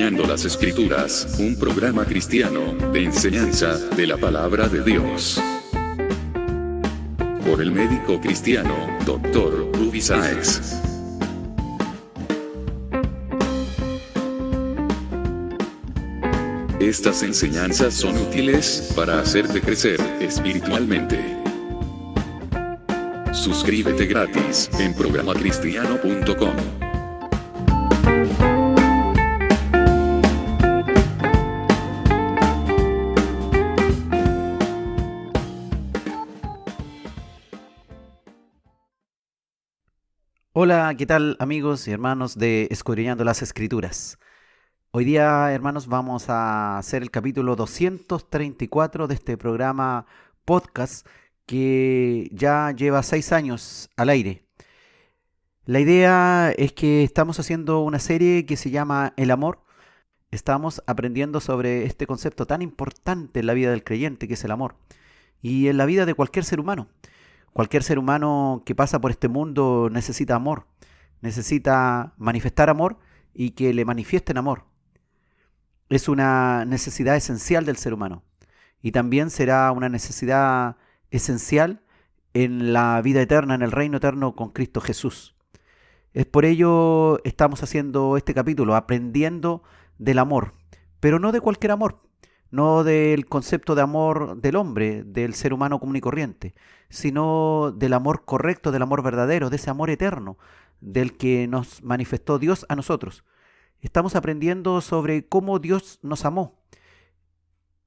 Escudriñando las Escrituras, un programa cristiano de enseñanza de la palabra de Dios. Por el médico cristiano, Dr. Rudy Sáez. Estas enseñanzas son útiles para hacerte crecer espiritualmente. Suscríbete gratis en programacristiano.com. Hola, ¿qué tal amigos y hermanos de Escudriñando las Escrituras? Hoy día, hermanos, vamos a hacer el capítulo 234 de este programa podcast que ya lleva 6 años al aire. La idea es que estamos haciendo una serie que se llama El Amor. Estamos aprendiendo sobre este concepto tan importante en la vida del creyente, que es el amor, y en la vida de cualquier ser humano. Cualquier ser humano que pasa por este mundo necesita amor, necesita manifestar amor y que le manifiesten amor. Es una necesidad esencial del ser humano y también será una necesidad esencial en la vida eterna, en el reino eterno con Cristo Jesús. Es por ello estamos haciendo este capítulo, aprendiendo del amor, pero no de cualquier amor. No del concepto de amor del hombre, del ser humano común y corriente, sino del amor correcto, del amor verdadero, de ese amor eterno, del que nos manifestó Dios a nosotros. Estamos aprendiendo sobre cómo Dios nos amó.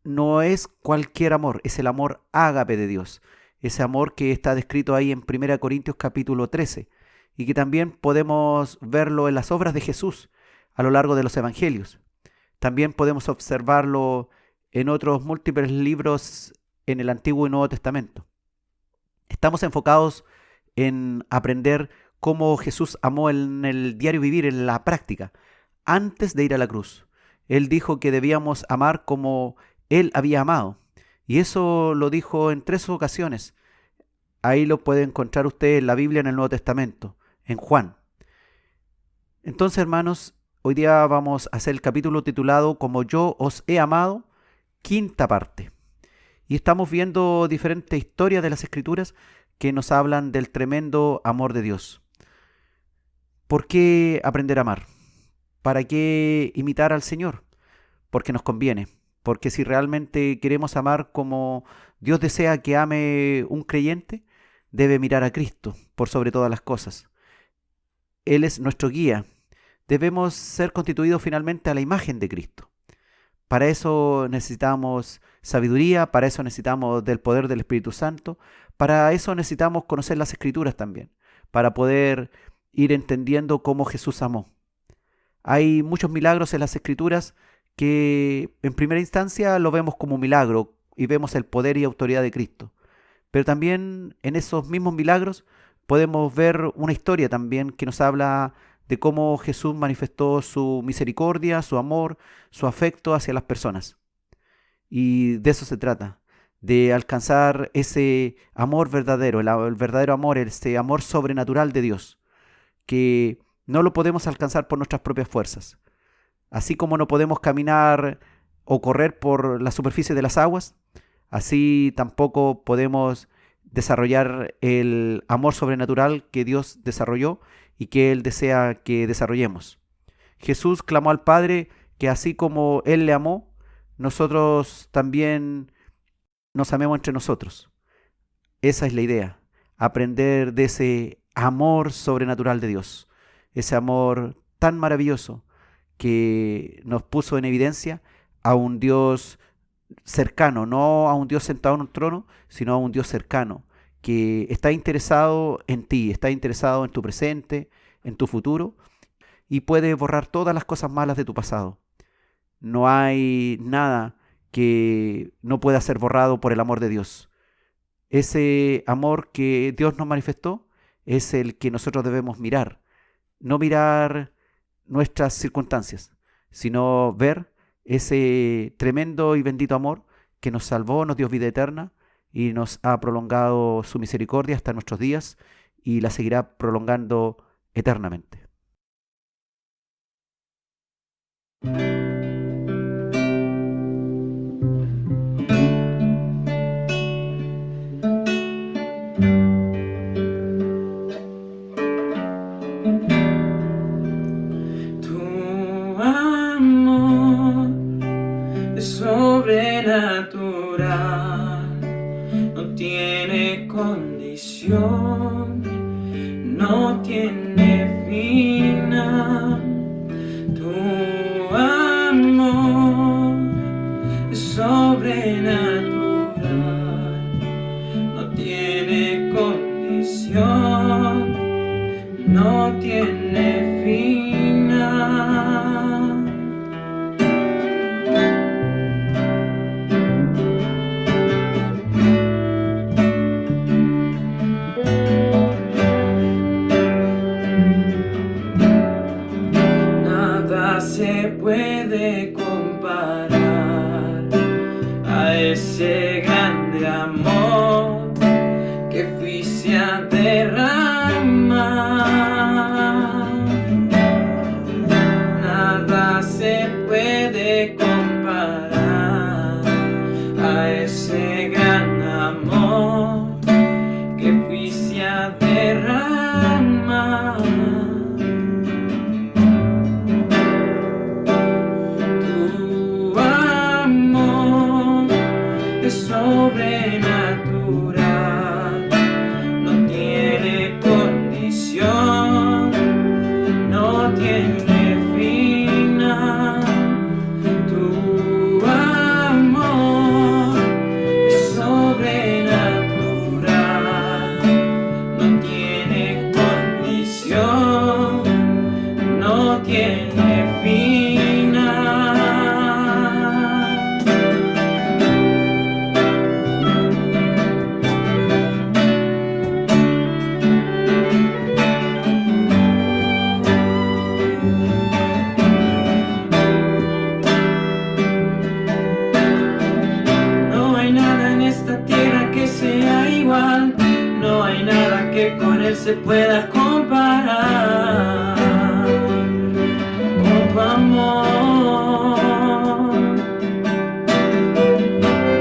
No es cualquier amor, es el amor ágape de Dios, ese amor que está descrito ahí en 1 Corintios capítulo 13, y que también podemos verlo en las obras de Jesús a lo largo de los evangelios. También podemos observarlo en otros múltiples libros en el Antiguo y Nuevo Testamento. Estamos enfocados en aprender cómo Jesús amó en el diario vivir, en la práctica, antes de ir a la cruz. Él dijo que debíamos amar como Él había amado. Y eso lo dijo en 3 ocasiones. Ahí lo puede encontrar usted en la Biblia, en el Nuevo Testamento, en Juan. Entonces, hermanos, hoy día vamos a hacer el capítulo titulado Como yo os he amado, quinta parte. Y estamos viendo diferentes historias de las Escrituras que nos hablan del tremendo amor de Dios. ¿Por qué aprender a amar? ¿Para qué imitar al Señor? Porque nos conviene. Porque si realmente queremos amar como Dios desea que ame un creyente, debe mirar a Cristo por sobre todas las cosas. Él es nuestro guía. Debemos ser constituidos finalmente a la imagen de Cristo. Para eso necesitamos sabiduría, para eso necesitamos del poder del Espíritu Santo, para eso necesitamos conocer las Escrituras también, para poder ir entendiendo cómo Jesús amó. Hay muchos milagros en las Escrituras que en primera instancia lo vemos como un milagro y vemos el poder y autoridad de Cristo. Pero también en esos mismos milagros podemos ver una historia también que nos habla de cómo Jesús manifestó su misericordia, su amor, su afecto hacia las personas. Y de eso se trata, de alcanzar ese amor verdadero, el verdadero amor, ese amor sobrenatural de Dios, que no lo podemos alcanzar por nuestras propias fuerzas. Así como no podemos caminar o correr por la superficie de las aguas, así tampoco podemos desarrollar el amor sobrenatural que Dios desarrolló y que Él desea que desarrollemos. Jesús clamó al Padre que así como Él le amó, nosotros también nos amemos entre nosotros. Esa es la idea, aprender de ese amor sobrenatural de Dios, ese amor tan maravilloso que nos puso en evidencia a un Dios cercano, no a un Dios sentado en un trono, sino a un Dios cercano, que está interesado en ti, está interesado en tu presente, en tu futuro, y puede borrar todas las cosas malas de tu pasado. No hay nada que no pueda ser borrado por el amor de Dios. Ese amor que Dios nos manifestó es el que nosotros debemos mirar. No mirar nuestras circunstancias, sino ver ese tremendo y bendito amor que nos salvó, nos dio vida eterna y nos ha prolongado su misericordia hasta nuestros días y la seguirá prolongando eternamente. tiene condición, no tiene final. Tu amor es sobrenatural, no tiene condición, no tiene final. Nada se puede comparar a ese grande amor que fuiste a derramar. Nada se puede comparar a ese gran amor que fuiste a derramar. Tu amor es sobrenatural, no tiene condición, no tiene final. Tu amor es sobrenatural, no tiene condición, no tiene final. No hay nada en esta tierra que sea igual, no hay nada que con él se pueda comparar. Con tu amor,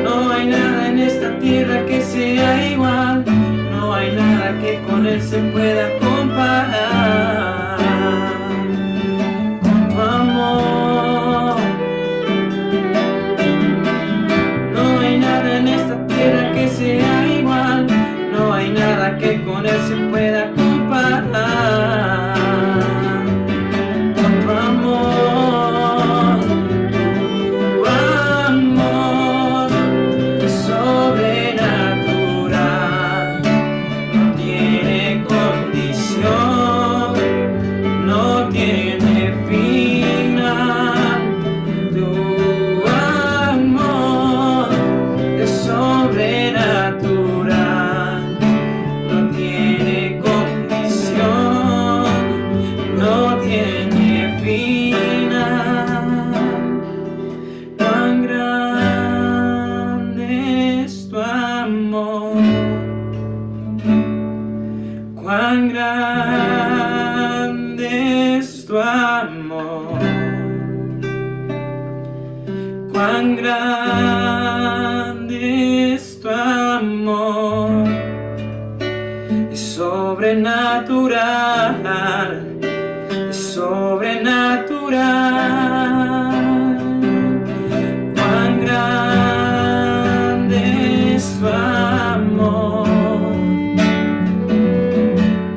no hay nada en esta tierra que sea igual, no hay nada que con él se pueda comparar. Con tu amor, no hay nada en esta tierra que sea igual, no hay nada que con él se pueda comparar. Con tu amor es sobrenatural, no tiene condición, no tiene final. Tu amor es sobrenatural, no tiene condición, no tiene final. Cuán grande es tu amor, cuán grande es tu amor, cuán grande es tu amor, es sobrenatural, es sobrenatural. Cuán grande es tu amor,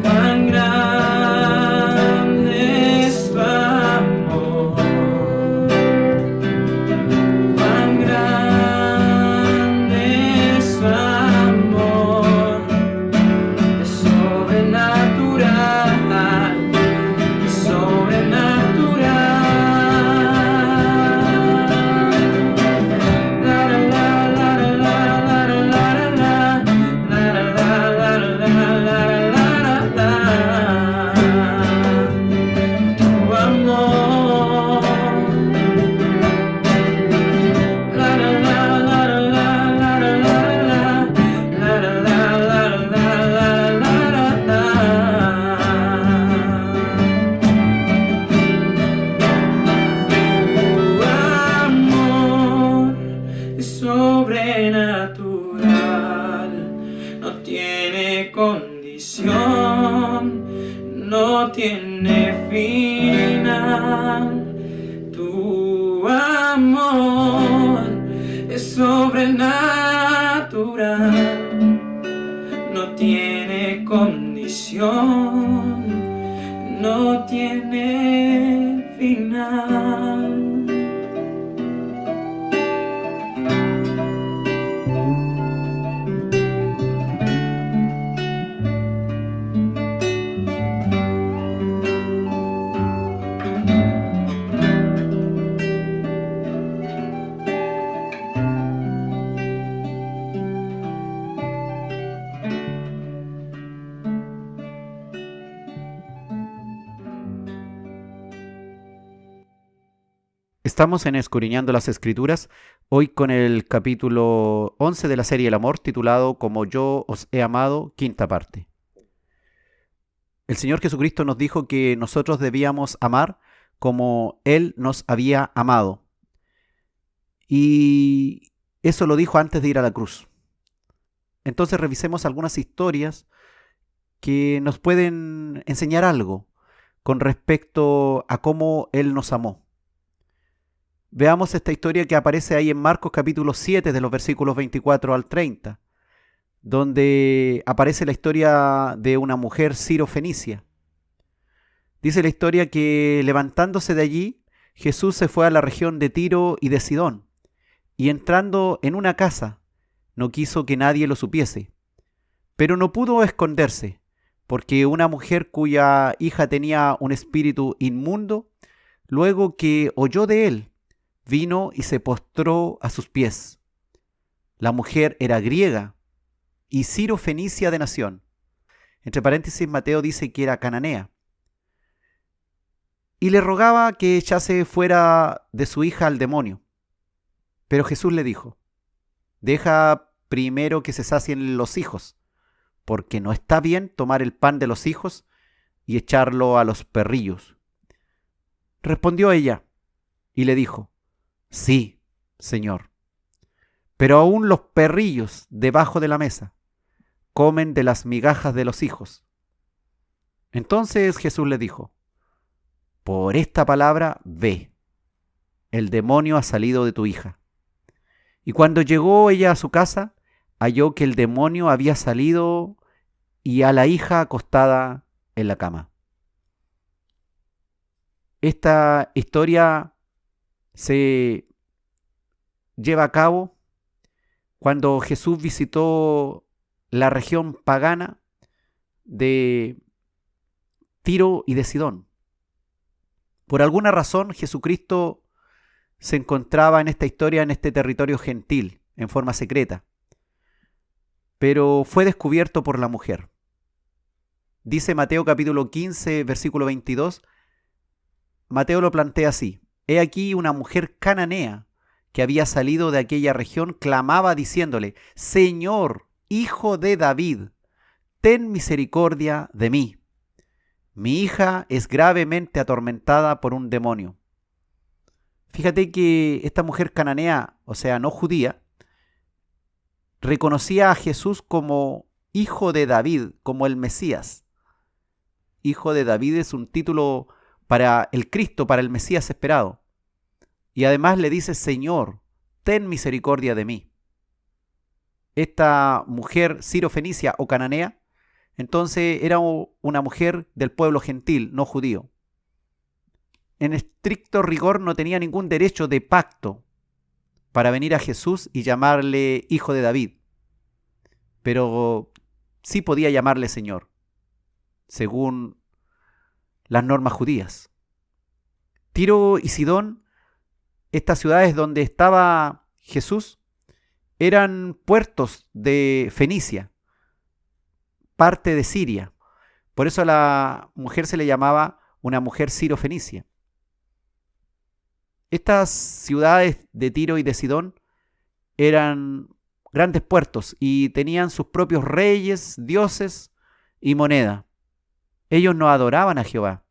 cuán grande es tu amor, cuán grande es tu amor, es sobrenatural, es sobrenatural. La la la la la la la la la la la la la. Tu amor. La la la la la la la la la la la la. Tu amor es sobrenatural, no tiene condición, no tiene final. Tu amor es sobrenatural. condición no tiene final. Estamos en Escudriñando las Escrituras, hoy con el capítulo 11 de la serie El Amor, titulado Como yo os he amado, quinta parte. El Señor Jesucristo nos dijo que nosotros debíamos amar como Él nos había amado. Y eso lo dijo antes de ir a la cruz. Entonces revisemos algunas historias que nos pueden enseñar algo con respecto a cómo Él nos amó. Veamos esta historia que aparece ahí en Marcos capítulo 7 de los versículos 24 al 30, donde aparece la historia de una mujer sirofenicia. Dice la historia que levantándose de allí, Jesús se fue a la región de Tiro y de Sidón, y entrando en una casa, no quiso que nadie lo supiese, pero no pudo esconderse, porque una mujer cuya hija tenía un espíritu inmundo, luego que oyó de él, vino y se postró a sus pies. La mujer era griega y sirofenicia de nación. Entre paréntesis, Mateo dice que era cananea. Y le rogaba que echase fuera de su hija al demonio. Pero Jesús le dijo: deja primero que se sacien los hijos, porque no está bien tomar el pan de los hijos y echarlo a los perrillos. Respondió ella y le dijo: sí, Señor, pero aún los perrillos debajo de la mesa comen de las migajas de los hijos. Entonces Jesús le dijo: por esta palabra ve, el demonio ha salido de tu hija. Y cuando llegó ella a su casa, halló que el demonio había salido y a la hija acostada en la cama. Esta historia se lleva a cabo cuando Jesús visitó la región pagana de Tiro y de Sidón. Por alguna razón, Jesucristo se encontraba en esta historia, en este territorio gentil, en forma secreta, pero fue descubierto por la mujer. Dice Mateo capítulo 15, versículo 22, Mateo lo plantea así: he aquí una mujer cananea que había salido de aquella región, clamaba diciéndole: Señor, Hijo de David, ten misericordia de mí. Mi hija es gravemente atormentada por un demonio. Fíjate que esta mujer cananea, o sea, no judía, reconocía a Jesús como Hijo de David, como el Mesías. Hijo de David es un título para el Cristo, para el Mesías esperado. Y además le dice: Señor, ten misericordia de mí. Esta mujer sirofenicia o cananea, entonces era una mujer del pueblo gentil, no judío. En estricto rigor no tenía ningún derecho de pacto para venir a Jesús y llamarle Hijo de David, pero sí podía llamarle Señor, según las normas judías. Tiro y Sidón, estas ciudades donde estaba Jesús, eran puertos de Fenicia, parte de Siria. Por eso a la mujer se le llamaba una mujer sirofenicia. Estas ciudades de Tiro y de Sidón eran grandes puertos y tenían sus propios reyes, dioses y moneda. Ellos no adoraban a Jehová.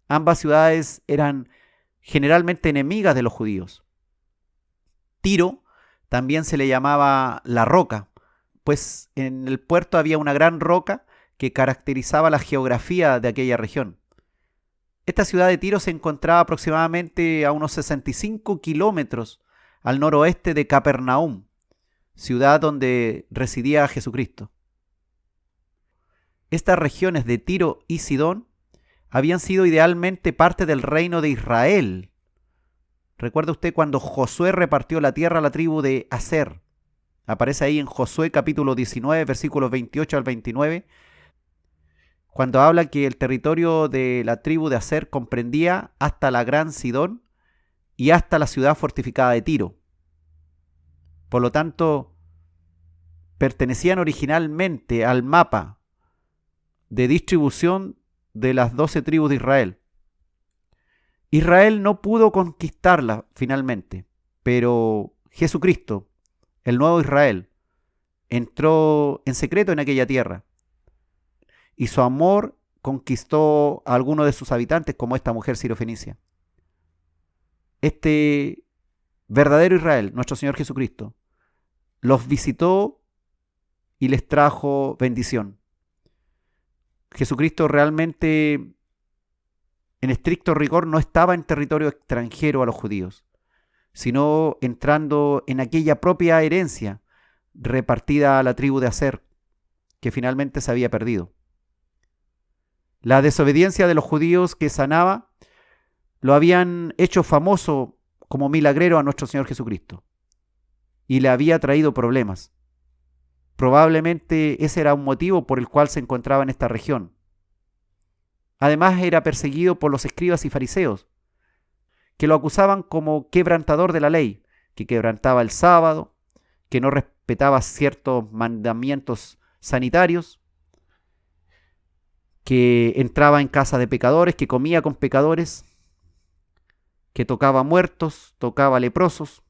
Ambas ciudades eran generalmente enemigas de los judíos. Tiro también se le llamaba la roca, pues en el puerto había una gran roca que caracterizaba la geografía de aquella región. Esta ciudad de Tiro se encontraba aproximadamente a unos 65 kilómetros al noroeste de Capernaum, ciudad donde residía Jesucristo. estas regiones de Tiro y Sidón habían sido idealmente parte del reino de Israel. ¿Recuerda usted cuando Josué repartió la tierra a la tribu de Aser? Aparece ahí en Josué capítulo 19, versículos 28 al 29, cuando habla que el territorio de la tribu de Aser comprendía hasta la gran Sidón y hasta la ciudad fortificada de Tiro. Por lo tanto, pertenecían originalmente al mapa de distribución de las 12 tribus de Israel. Israel no pudo conquistarla finalmente, pero Jesucristo, el nuevo Israel, entró en secreto en aquella tierra y su amor conquistó a algunos de sus habitantes, como esta mujer sirofenicia. Este verdadero Israel, nuestro Señor Jesucristo, los visitó y les trajo bendición. Jesucristo realmente, en estricto rigor, no estaba en territorio extranjero a los judíos, sino entrando en aquella propia herencia repartida a la tribu de Aser, que finalmente se había perdido. La desobediencia de los judíos que sanaba lo habían hecho famoso como milagrero a nuestro Señor Jesucristo y le había traído problemas. Probablemente ese era un motivo por el cual se encontraba en esta región. Además, era perseguido por los escribas y fariseos, que lo acusaban como quebrantador de la ley, que quebrantaba el sábado, que no respetaba ciertos mandamientos sanitarios, que entraba en casa de pecadores, que comía con pecadores, que tocaba muertos, tocaba leprosos.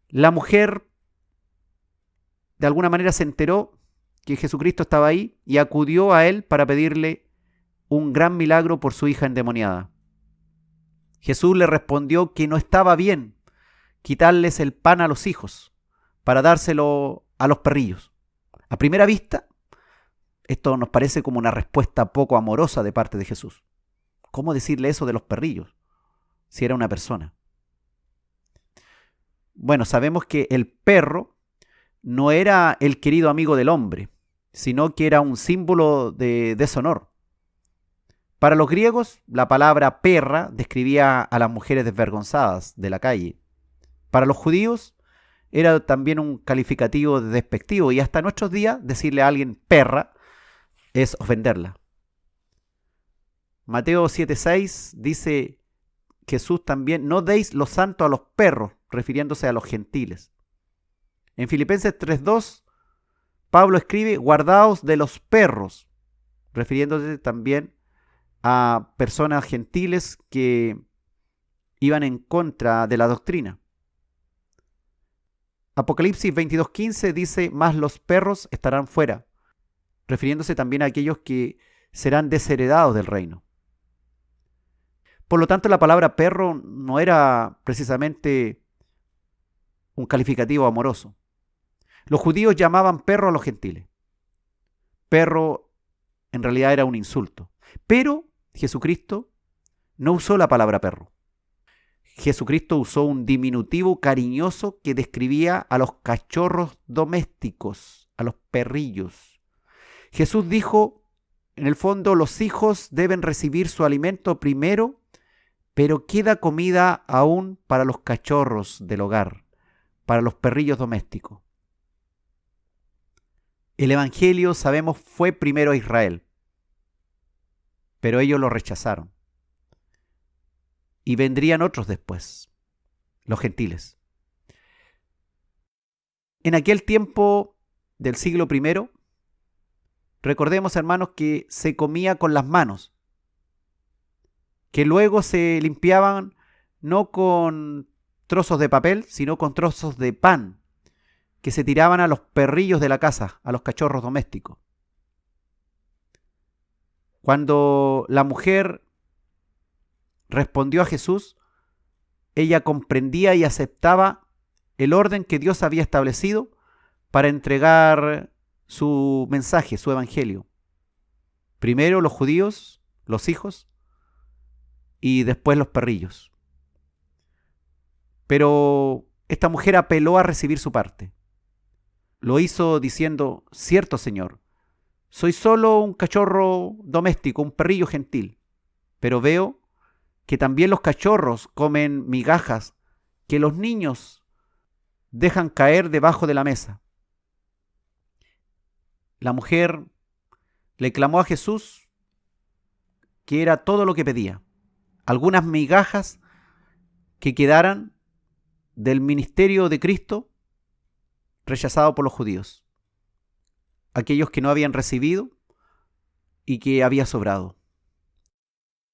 La mujer de alguna manera se enteró que Jesucristo estaba ahí y acudió a él para pedirle un gran milagro por su hija endemoniada. Jesús le respondió que no estaba bien quitarles el pan a los hijos para dárselo a los perrillos. A primera vista, esto nos parece como una respuesta poco amorosa de parte de Jesús. ¿Cómo decirle eso de los perrillos si era una persona? Bueno, sabemos que el perro no era el querido amigo del hombre, sino que era un símbolo de deshonor. Para los griegos, la palabra perra describía a las mujeres desvergonzadas de la calle. Para los judíos, era también un calificativo despectivo, y hasta nuestros días decirle a alguien perra es ofenderla. Mateo 7:6 dice Jesús también: no deis lo santo a los perros, refiriéndose a los gentiles. En Filipenses 3:2, Pablo escribe: guardaos de los perros, refiriéndose también a personas gentiles que iban en contra de la doctrina. Apocalipsis 22:15 dice: mas los perros estarán fuera, refiriéndose también a aquellos que serán desheredados del reino. Por lo tanto, la palabra perro no era precisamente un calificativo amoroso. Los judíos llamaban perro a los gentiles. Perro en realidad era un insulto. Pero Jesucristo no usó la palabra perro. Jesucristo usó un diminutivo cariñoso que describía a los cachorros domésticos, a los perrillos. Jesús dijo, en el fondo, los hijos deben recibir su alimento primero, pero queda comida aún para los cachorros del hogar, para los perrillos domésticos. El Evangelio, sabemos, fue primero a Israel, pero ellos lo rechazaron. Y vendrían otros después, los gentiles. En aquel tiempo del siglo I, recordemos, hermanos, que se comía con las manos, que luego se limpiaban no con trozos de papel, sino con trozos de pan, que se tiraban a los perrillos de la casa, a los cachorros domésticos. Cuando la mujer respondió a Jesús, ella comprendía y aceptaba el orden que Dios había establecido para entregar su mensaje, su evangelio. Primero los judíos, los hijos, y después los perrillos. Pero esta mujer apeló a recibir su parte. Lo hizo diciendo: cierto, Señor, soy solo un cachorro doméstico, un perrillo gentil, pero veo que también los cachorros comen migajas que los niños dejan caer debajo de la mesa. La mujer le clamó a Jesús que era todo lo que pedía, algunas migajas que quedaran del ministerio de Cristo rechazado por los judíos, aquellos que no habían recibido y que había sobrado.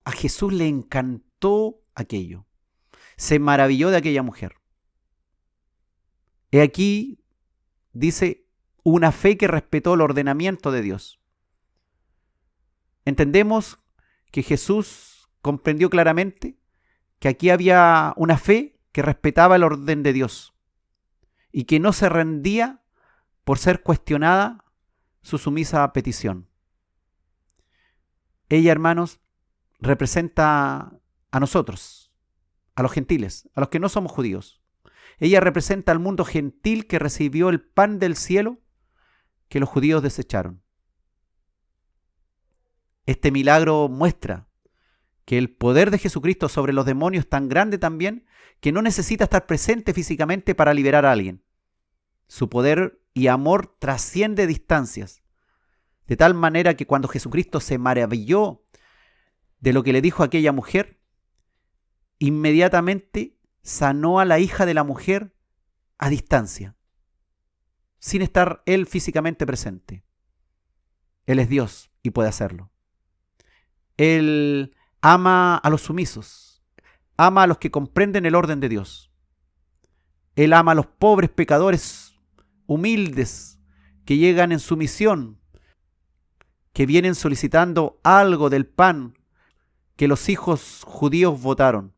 A Jesús le encantó aquello, se maravilló de aquella mujer. He aquí, dice, una fe que respetó el ordenamiento de Dios. Entendemos que Jesús comprendió claramente que aquí había una fe que respetaba el orden de Dios y que no se rendía por ser cuestionada su sumisa petición. Ella, hermanos, representa a nosotros, a los gentiles, a los que no somos judíos. Ella representa al mundo gentil que recibió el pan del cielo que los judíos desecharon. Este milagro muestra que el poder de Jesucristo sobre los demonios es tan grande también que no necesita estar presente físicamente para liberar a alguien. Su poder y amor trasciende distancias, de tal manera que cuando Jesucristo se maravilló de lo que le dijo a aquella mujer, inmediatamente sanó a la hija de la mujer a distancia, sin estar él físicamente presente. Él es Dios y puede hacerlo. Él ama a los sumisos, ama a los que comprenden el orden de Dios. Él ama a los pobres pecadores humildes que llegan en sumisión, que vienen solicitando algo del pan que los hijos judíos votaron.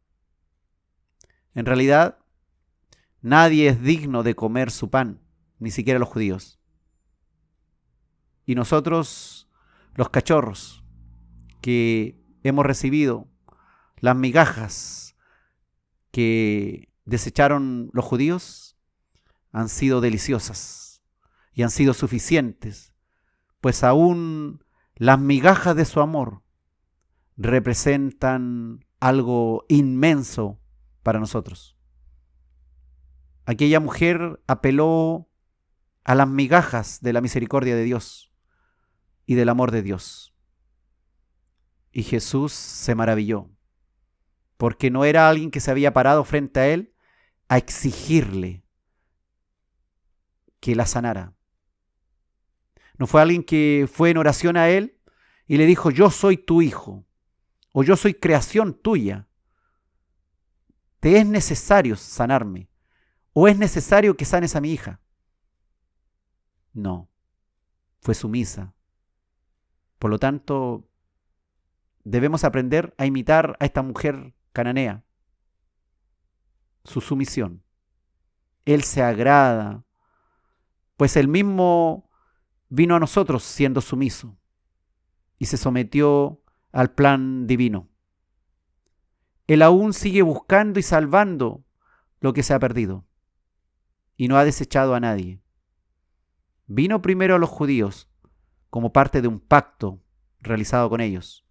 En realidad, nadie es digno de comer su pan, ni siquiera los judíos. Y nosotros, los cachorros, que hemos recibido las migajas que desecharon los judíos, han sido deliciosas y han sido suficientes, pues aún las migajas de su amor representan algo inmenso para nosotros. Aquella mujer apeló a las migajas de la misericordia de Dios y del amor de Dios. Y Jesús se maravilló, porque no era alguien que se había parado frente a él a exigirle que la sanara. No fue alguien que fue en oración a él y le dijo, yo soy tu hijo, o yo soy creación tuya. ¿Te es necesario sanarme? ¿O es necesario que sanes a mi hija? No, fue sumisa. Por lo tanto, debemos aprender a imitar a esta mujer cananea, su sumisión. Él se agrada, pues él mismo vino a nosotros siendo sumiso y se sometió al plan divino. Él aún sigue buscando y salvando lo que se ha perdido y no ha desechado a nadie. Vino primero a los judíos como parte de un pacto realizado con ellos,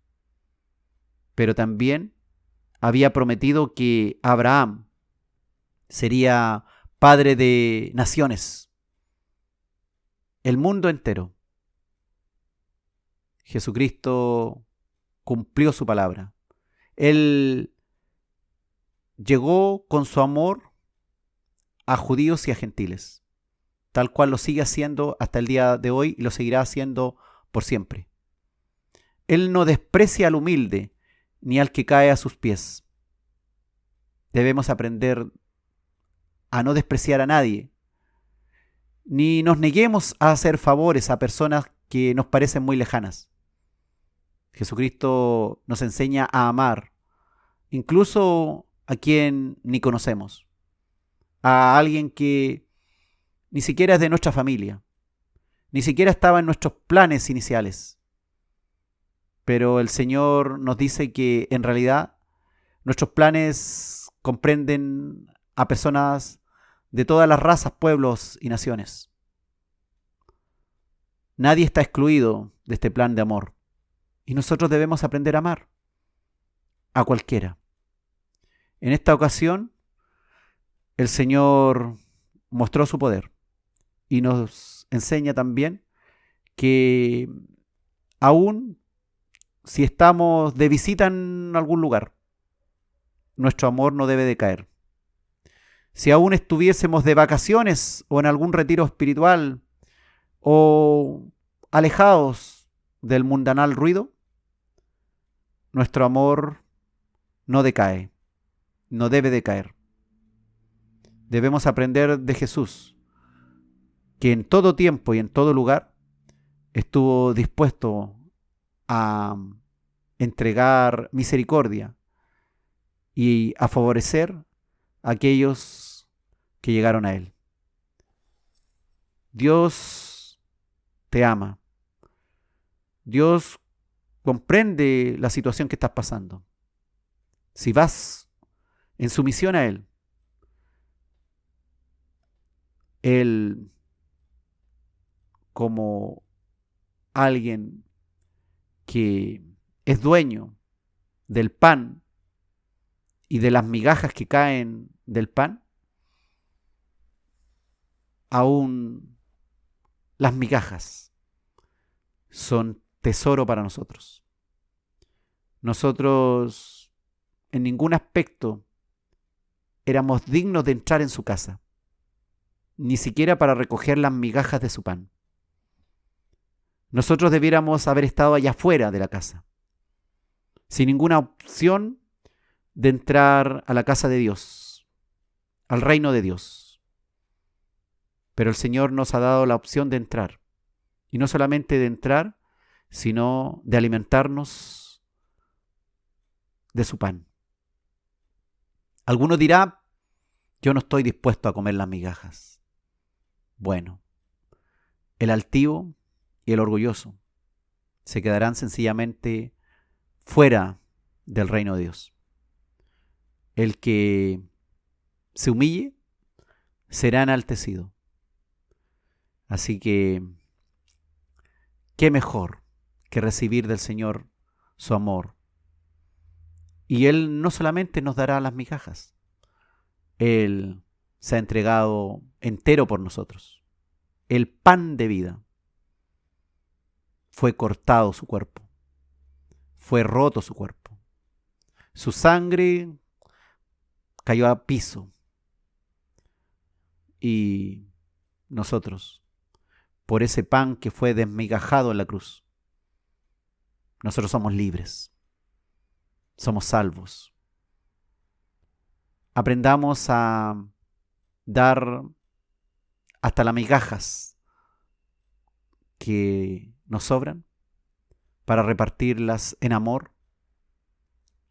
pero también había prometido que Abraham sería padre de naciones, el mundo entero. Jesucristo cumplió su palabra. Él llegó con su amor a judíos y a gentiles, tal cual lo sigue haciendo hasta el día de hoy y lo seguirá haciendo por siempre. Él no desprecia al humilde ni al que cae a sus pies. Debemos aprender a no despreciar a nadie, ni nos neguemos a hacer favores a personas que nos parecen muy lejanas. Jesucristo nos enseña a amar, incluso a quien ni conocemos, a alguien que ni siquiera es de nuestra familia, ni siquiera estaba en nuestros planes iniciales. Pero el Señor nos dice que en realidad nuestros planes comprenden a personas de todas las razas, pueblos y naciones. Nadie está excluido de este plan de amor. Y nosotros debemos aprender a amar a cualquiera. En esta ocasión, el Señor mostró su poder y nos enseña también que aún si estamos de visita en algún lugar, nuestro amor no debe decaer. Si aún estuviésemos de vacaciones o en algún retiro espiritual o alejados del mundanal ruido, nuestro amor no decae, no debe decaer. Debemos aprender de Jesús, que en todo tiempo y en todo lugar estuvo dispuesto a entregar misericordia y a favorecer a aquellos que llegaron a Él. Dios te ama. Dios comprende la situación que estás pasando. Si vas en sumisión a Él, Él, como alguien que es dueño del pan y de las migajas que caen del pan, aún las migajas son tesoro para nosotros. Nosotros en ningún aspecto éramos dignos de entrar en su casa, ni siquiera para recoger las migajas de su pan. Nosotros debiéramos haber estado allá afuera de la casa, sin ninguna opción de entrar a la casa de Dios, al reino de Dios. Pero el Señor nos ha dado la opción de entrar, y no solamente de entrar, sino de alimentarnos de su pan. Alguno dirá: yo no estoy dispuesto a comer las migajas. Bueno, el altivo y el orgulloso se quedarán sencillamente fuera del reino de Dios. El que se humille será enaltecido. Así que, ¿qué mejor que recibir del Señor su amor? Y Él no solamente nos dará las migajas, Él se ha entregado entero por nosotros. El pan de vida. Fue cortado su cuerpo, fue roto su cuerpo, su sangre cayó a piso y nosotros, por ese pan que fue desmigajado en la cruz, nosotros somos libres, somos salvos. Aprendamos a dar hasta las migajas que nos sobran para repartirlas en amor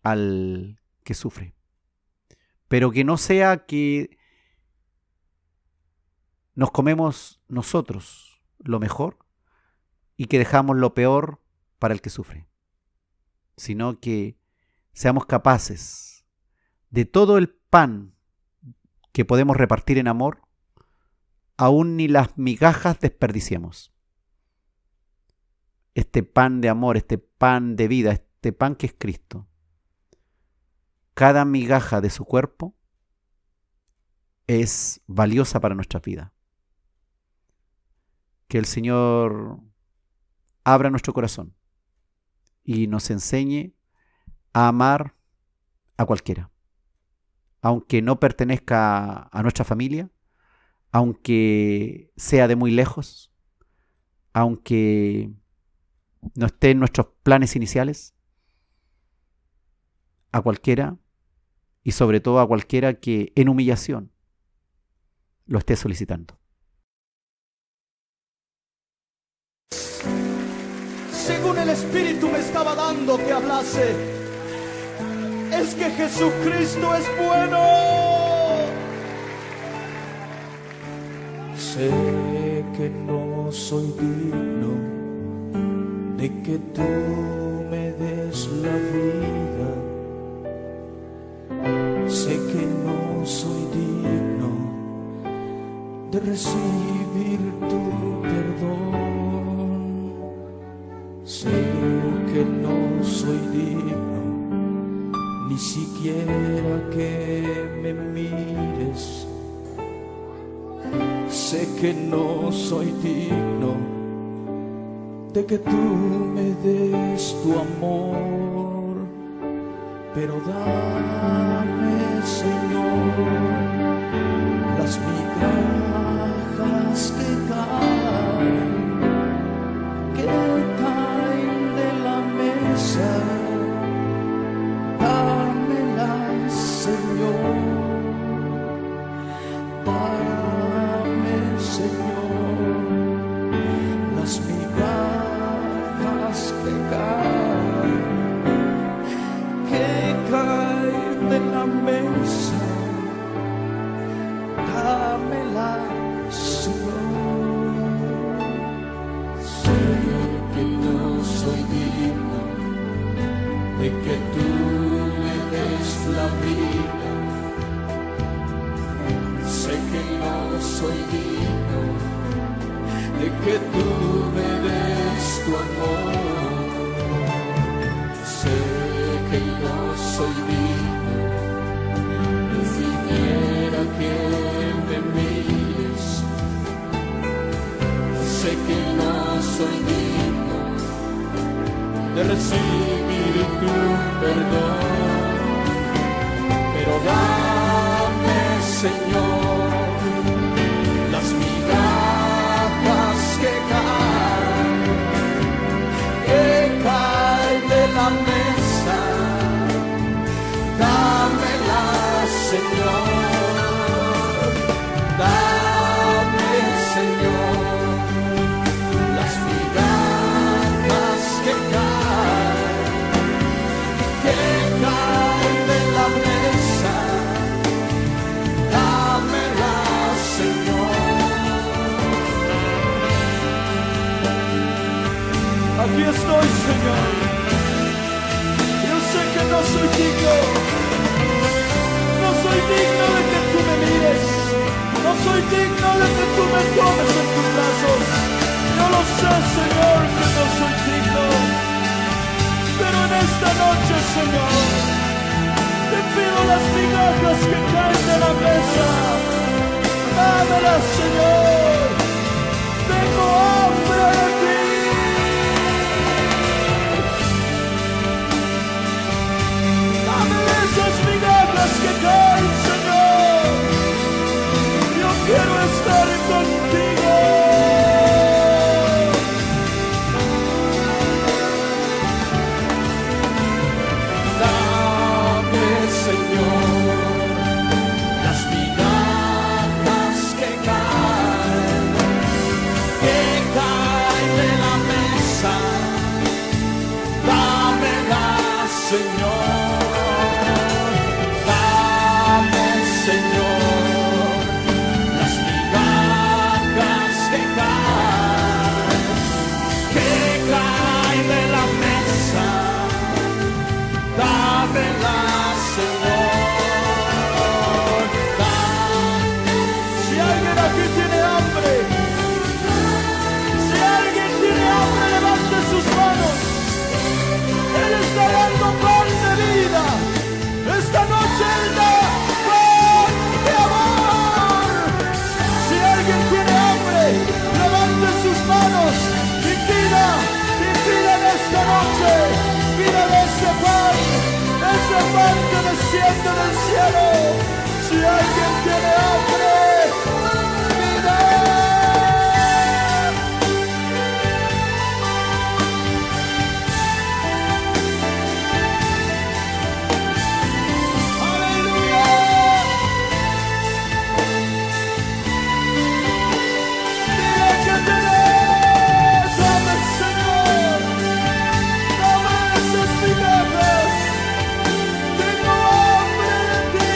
al que sufre. Pero que no sea que nos comemos nosotros lo mejor y que dejamos lo peor para el que sufre, sino que seamos capaces de todo el pan que podemos repartir en amor, aún ni las migajas desperdiciemos. Este pan de amor, este pan de vida, este pan que es Cristo, cada migaja de su cuerpo es valiosa para nuestra vida. Que el Señor abra nuestro corazón y nos enseñe a amar a cualquiera, aunque no pertenezca a nuestra familia, aunque sea de muy lejos, aunque no esté en nuestros planes iniciales, a cualquiera y sobre todo a cualquiera que en humillación lo esté solicitando. Según el Espíritu me estaba dando que hablase, es que Jesucristo es bueno. Sé que no soy digno de que tú me des la vida. Sé que no soy digno de recibir tu perdón, siquiera que me mires. Sé que no soy digno de que tú me des tu amor, pero dame, Señor, las migajas que caen de la mesa. Dámelas, Señor, dame, Señor, las migajas que caen de la mesa. Dámelas, Señor. Sé que no soy digno de que tú me des la vida. Sé que no soy digno de que tú me des tu amor. Sé que no soy digno ni siquiera que me mires. Sé que no soy digno de recibir tu perdón, pero dame, Señor, las migajas que caen de la mesa. Dámelas, Señor, dame, Señor, las migajas que caen de la mesa. Dámelas, Señor. Aquí estoy, Señor. Yo sé que no soy digno. No soy digno de que tú me mires. No soy digno de que tú me tomes en tus brazos. Yo lo sé, Señor, que no soy digno. Pero en esta noche, Señor, te pido las migajas que caen de la mesa. Dámelas, Señor. Tengo hambre de ti. Dame esas migajas que caen, Señor. Yo quiero estar contigo. Dame, Señor, las migajas que caen de la mesa. Dámelas, Señor. Dame, Señor, las migajas que caen de la mesa. Dámelas, Señor. Si alguien aquí tiene hambre, si alguien tiene hambre, levante sus manos. Él está dando pan de vida. Esta noche Él da pan de amor. Si alguien tiene hambre, levante sus manos y pida en esta noche. Pida de ese pan que desciende del cielo. Si alguien tiene hambre, pida. ¡Aleluya! Dile que tienes hambre, Señor. Dame esas migajas. Tengo hambre de ti,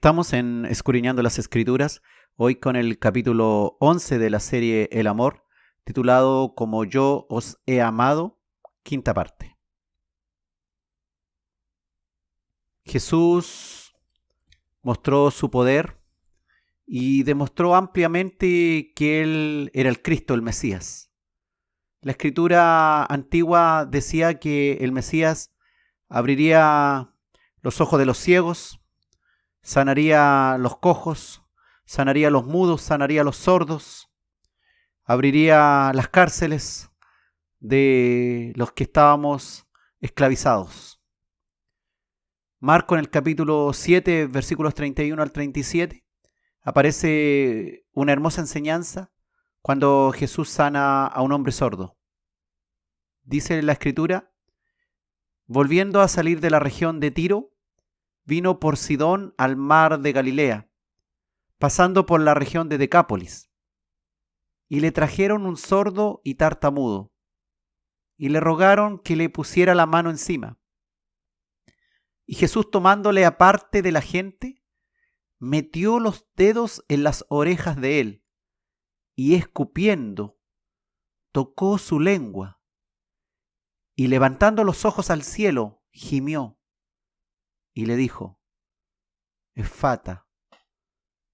Estamos en Escudriñando las Escrituras, hoy con el capítulo 11 de la serie El Amor, titulado Como yo os he amado, quinta parte. Jesús mostró su poder y demostró ampliamente que Él era el Cristo, el Mesías. La escritura antigua decía que el Mesías abriría los ojos de los ciegos, sanaría los cojos, sanaría los mudos, sanaría los sordos, abriría las cárceles de los que estábamos esclavizados. Marco en el capítulo 7, versículos 31 al 37, aparece una hermosa enseñanza cuando Jesús sana a un hombre sordo. Dice la escritura: volviendo a salir de la región de Tiro, vino por Sidón al mar de Galilea, pasando por la región de Decápolis. Y le trajeron un sordo y tartamudo, y le rogaron que le pusiera la mano encima. Y Jesús, tomándole aparte de la gente, metió los dedos en las orejas de él, y escupiendo, tocó su lengua, y levantando los ojos al cielo, gimió, y le dijo: Efata,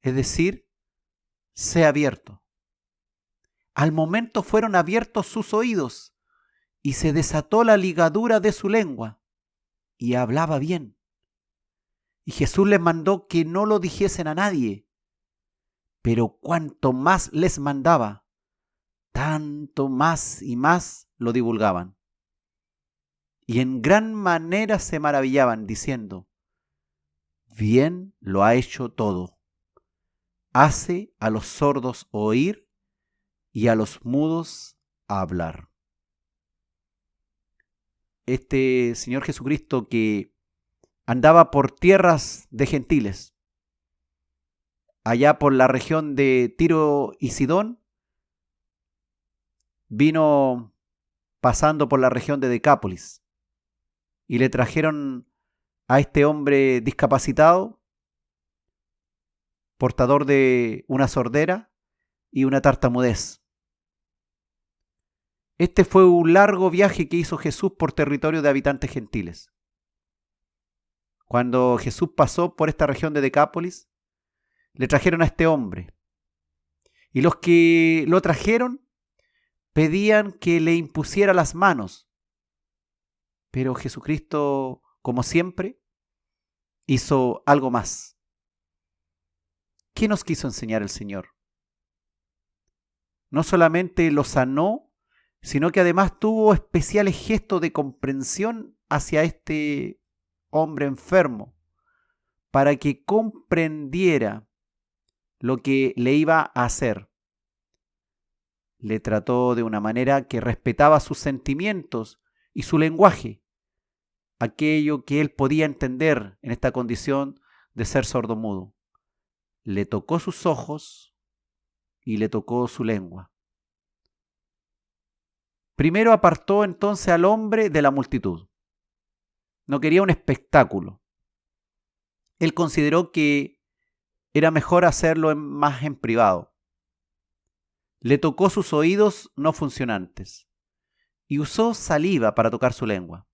es decir, sé abierto. Al momento fueron abiertos sus oídos, y se desató la ligadura de su lengua, y hablaba bien. Y Jesús les mandó que no lo dijesen a nadie, pero cuanto más les mandaba, tanto más y más lo divulgaban. Y en gran manera se maravillaban, diciendo: bien lo ha hecho todo. Hace a los sordos oír y a los mudos hablar. Este Señor Jesucristo, que andaba por tierras de gentiles, allá por la región de Tiro y Sidón, vino pasando por la región de Decápolis, y le trajeron a este hombre discapacitado, portador de una sordera y una tartamudez. Este fue un largo viaje que hizo Jesús por territorio de habitantes gentiles. Cuando Jesús pasó por esta región de Decápolis, le trajeron a este hombre. Y los que lo trajeron pedían que le impusiera las manos. Pero Jesucristo, como siempre, hizo algo más. ¿Qué nos quiso enseñar el Señor? No solamente lo sanó, sino que además tuvo especiales gestos de comprensión hacia este hombre enfermo, para que comprendiera lo que le iba a hacer. Le trató de una manera que respetaba sus sentimientos y su lenguaje, aquello que él podía entender en esta condición de ser sordomudo. Le tocó sus ojos y le tocó su lengua. Primero apartó entonces al hombre de la multitud. No quería un espectáculo. Él consideró que era mejor hacerlo más en privado. Le tocó sus oídos no funcionantes y usó saliva para tocar su lengua.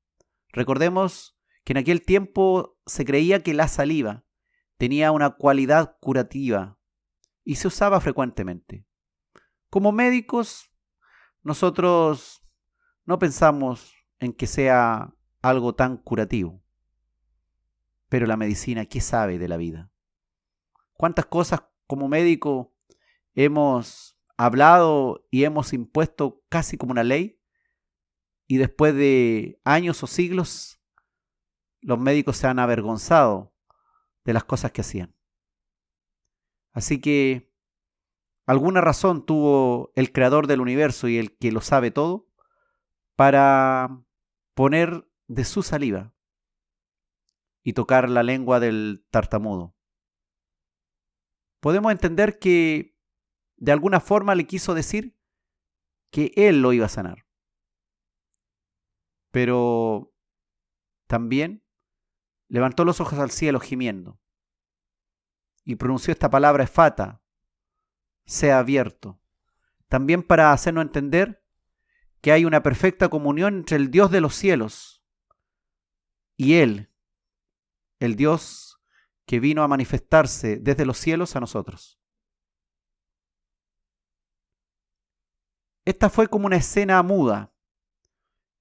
Recordemos que en aquel tiempo se creía que la saliva tenía una cualidad curativa y se usaba frecuentemente. Como médicos, nosotros no pensamos en que sea algo tan curativo. Pero la medicina, ¿qué sabe de la vida? ¿Cuántas cosas como médico hemos hablado y hemos impuesto casi como una ley? Y después de años o siglos, los médicos se han avergonzado de las cosas que hacían. Así que alguna razón tuvo el creador del universo y el que lo sabe todo para poner de su saliva y tocar la lengua del tartamudo. Podemos entender que de alguna forma le quiso decir que él lo iba a sanar. Pero también levantó los ojos al cielo gimiendo y pronunció esta palabra efata, sea abierto. También para hacernos entender que hay una perfecta comunión entre el Dios de los cielos y Él, el Dios que vino a manifestarse desde los cielos a nosotros. Esta fue como una escena muda,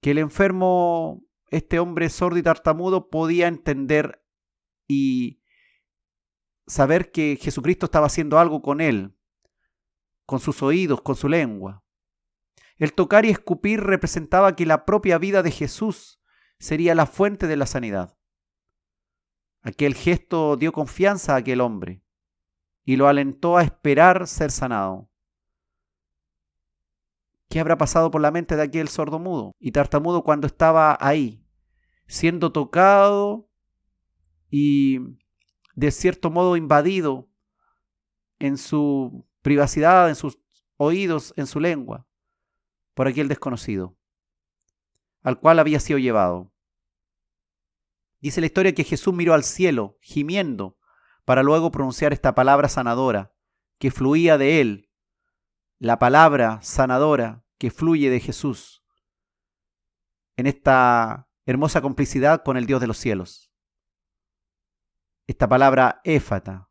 que el enfermo, este hombre sordo y tartamudo, podía entender y saber que Jesucristo estaba haciendo algo con él, con sus oídos, con su lengua. El tocar y escupir representaba que la propia vida de Jesús sería la fuente de la sanidad. Aquel gesto dio confianza a aquel hombre y lo alentó a esperar ser sanado. ¿Qué habrá pasado por la mente de aquel sordomudo y tartamudo cuando estaba ahí, siendo tocado y de cierto modo invadido en su privacidad, en sus oídos, en su lengua, por aquel desconocido, al cual había sido llevado? Dice la historia que Jesús miró al cielo, gimiendo, para luego pronunciar esta palabra sanadora que fluía de él, la palabra sanadora que fluye de Jesús en esta hermosa complicidad con el Dios de los cielos. Esta palabra éfata,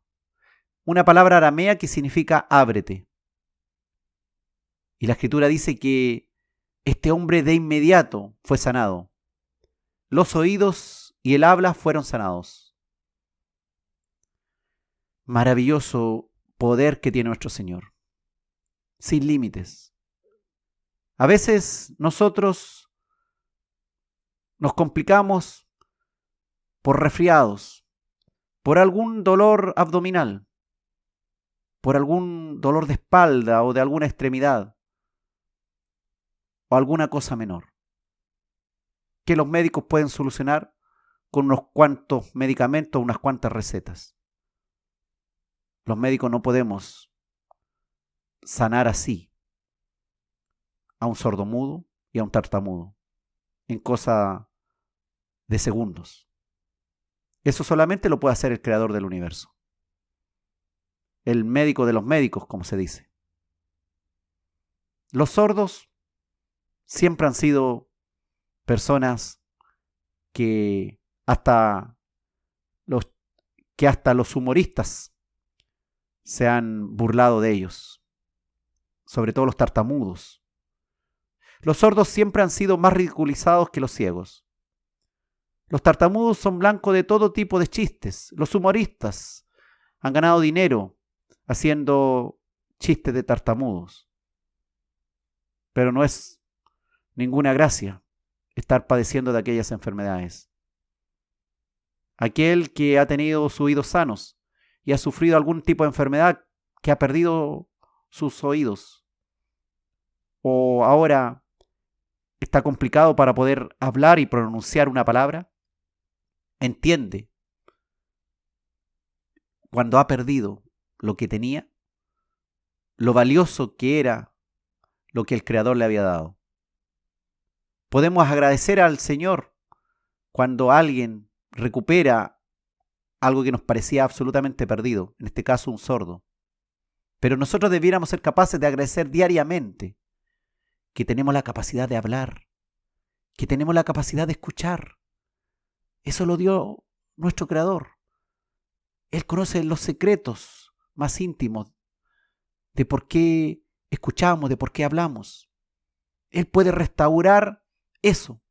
una palabra aramea que significa ábrete. Y la Escritura dice que este hombre de inmediato fue sanado. Los oídos y el habla fueron sanados. Maravilloso poder que tiene nuestro Señor, sin límites. A veces nosotros nos complicamos por resfriados, por algún dolor abdominal, por algún dolor de espalda o de alguna extremidad o alguna cosa menor, que los médicos pueden solucionar con unos cuantos medicamentos, unas cuantas recetas. Los médicos no podemos sanar así a un sordomudo y a un tartamudo en cosa de segundos. Eso solamente lo puede hacer el creador del universo, el médico de los médicos, como se dice. Los sordos siempre han sido personas que hasta los humoristas se han burlado de ellos, sobre todo los tartamudos. Los sordos siempre han sido más ridiculizados que los ciegos. Los tartamudos son blancos de todo tipo de chistes. Los humoristas han ganado dinero haciendo chistes de tartamudos. Pero no es ninguna gracia estar padeciendo de aquellas enfermedades. Aquel que ha tenido sus oídos sanos y ha sufrido algún tipo de enfermedad, que ha perdido sus oídos, o ahora está complicado para poder hablar y pronunciar una palabra, entiende cuando ha perdido lo que tenía, lo valioso que era lo que el Creador le había dado. Podemos agradecer al Señor cuando alguien recupera algo que nos parecía absolutamente perdido, en este caso un sordo. Pero nosotros debiéramos ser capaces de agradecer diariamente que tenemos la capacidad de hablar, que tenemos la capacidad de escuchar. Eso lo dio nuestro Creador. Él conoce los secretos más íntimos de por qué escuchamos, de por qué hablamos. Él puede restaurar eso.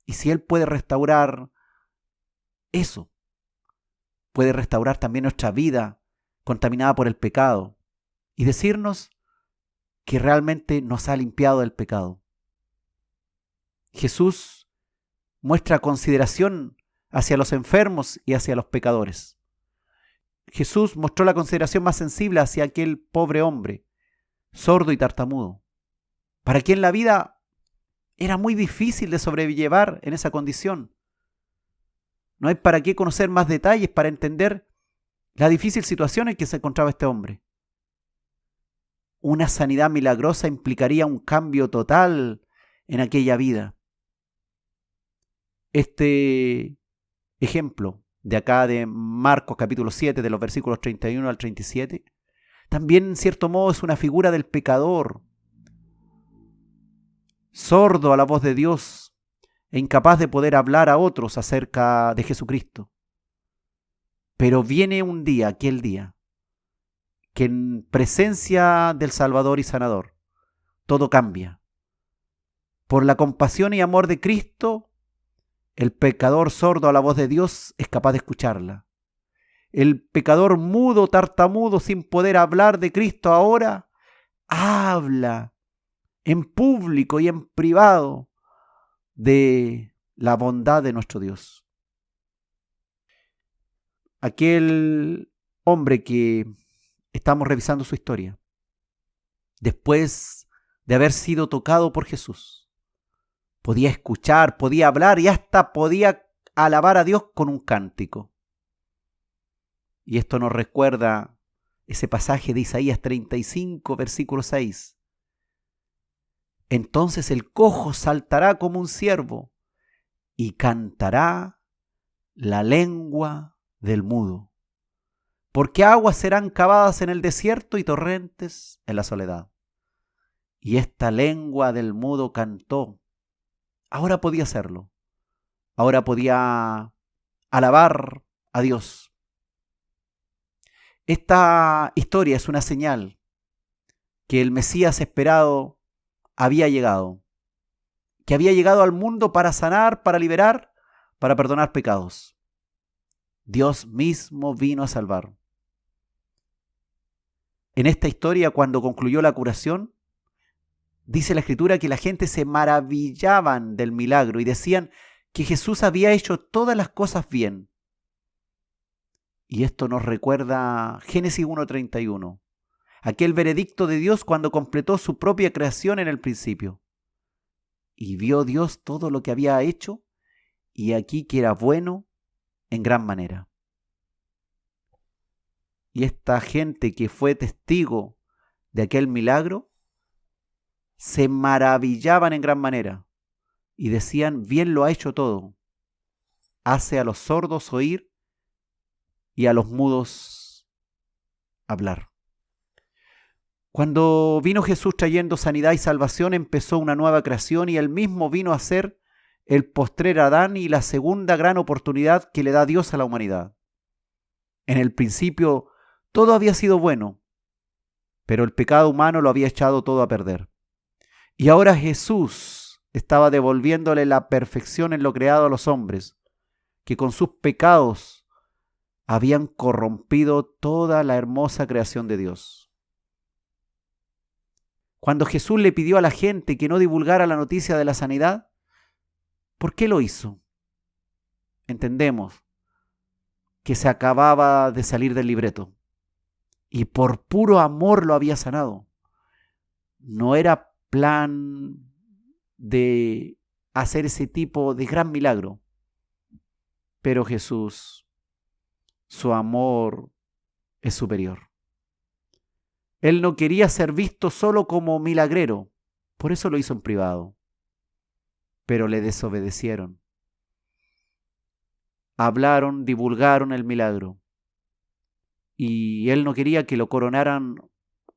Y si Él puede restaurar eso, puede restaurar también nuestra vida contaminada por el pecado y decirnos que realmente nos ha limpiado del pecado. Jesús muestra consideración hacia los enfermos y hacia los pecadores. Jesús mostró la consideración más sensible hacia aquel pobre hombre, sordo y tartamudo, para quien la vida era muy difícil de sobrellevar en esa condición. No hay para qué conocer más detalles para entender la difícil situación en que se encontraba este hombre. Una sanidad milagrosa implicaría un cambio total en aquella vida. Este ejemplo de acá de Marcos capítulo 7, de los versículos 31 al 37, también en cierto modo es una figura del pecador, sordo a la voz de Dios e incapaz de poder hablar a otros acerca de Jesucristo. Pero viene un día, aquel día, que en presencia del Salvador y Sanador, todo cambia. Por la compasión y amor de Cristo, el pecador sordo a la voz de Dios es capaz de escucharla. El pecador mudo, tartamudo, sin poder hablar de Cristo ahora, habla en público y en privado de la bondad de nuestro Dios. Aquel hombre que estamos revisando su historia, después de haber sido tocado por Jesús, podía escuchar, podía hablar y hasta podía alabar a Dios con un cántico. Y esto nos recuerda ese pasaje de Isaías 35, versículo 6. Entonces el cojo saltará como un ciervo y cantará la lengua del mudo, porque aguas serán cavadas en el desierto y torrentes en la soledad. Y esta lengua del mudo cantó. Ahora podía hacerlo. Ahora podía alabar a Dios. Esta historia es una señal que el Mesías esperado había llegado, que había llegado al mundo para sanar, para liberar, para perdonar pecados. Dios mismo vino a salvar. En esta historia, cuando concluyó la curación, dice la Escritura que la gente se maravillaban del milagro y decían que Jesús había hecho todas las cosas bien. Y esto nos recuerda Génesis 1:31, aquel veredicto de Dios cuando completó su propia creación en el principio. Y vio Dios todo lo que había hecho, y aquí que era bueno en gran manera. Y esta gente que fue testigo de aquel milagro, se maravillaban en gran manera y decían, bien lo ha hecho todo. Hace a los sordos oír y a los mudos hablar. Cuando vino Jesús trayendo sanidad y salvación, empezó una nueva creación y él mismo vino a ser el postrer Adán y la segunda gran oportunidad que le da Dios a la humanidad. En el principio todo había sido bueno, pero el pecado humano lo había echado todo a perder. Y ahora Jesús estaba devolviéndole la perfección en lo creado a los hombres, que con sus pecados habían corrompido toda la hermosa creación de Dios. Cuando Jesús le pidió a la gente que no divulgara la noticia de la sanidad, ¿por qué lo hizo? Entendemos que se acababa de salir del libreto y por puro amor lo había sanado. No era plan de hacer ese tipo de gran milagro, pero Jesús, su amor es superior. Él no quería ser visto solo como milagrero, por eso lo hizo en privado. Pero le desobedecieron. Hablaron, divulgaron el milagro. Y él no quería que lo coronaran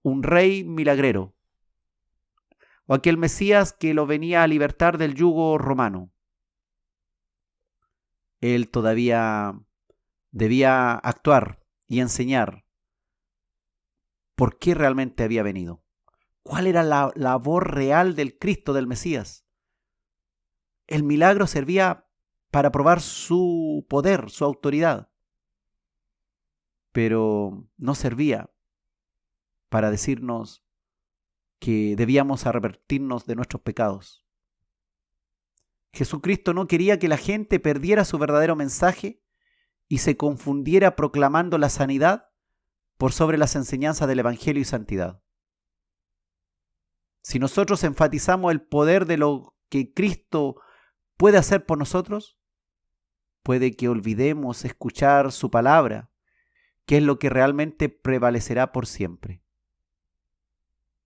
un rey milagrero, o aquel Mesías que lo venía a libertar del yugo romano. Él todavía debía actuar y enseñar por qué realmente había venido. ¿Cuál era la labor real del Cristo, del Mesías? El milagro servía para probar su poder, su autoridad, pero no servía para decirnos que debíamos arrepentirnos de nuestros pecados. Jesucristo no quería que la gente perdiera su verdadero mensaje y se confundiera proclamando la sanidad por sobre las enseñanzas del Evangelio y santidad. Si nosotros enfatizamos el poder de lo que Cristo puede hacer por nosotros, puede que olvidemos escuchar su palabra, que es lo que realmente prevalecerá por siempre.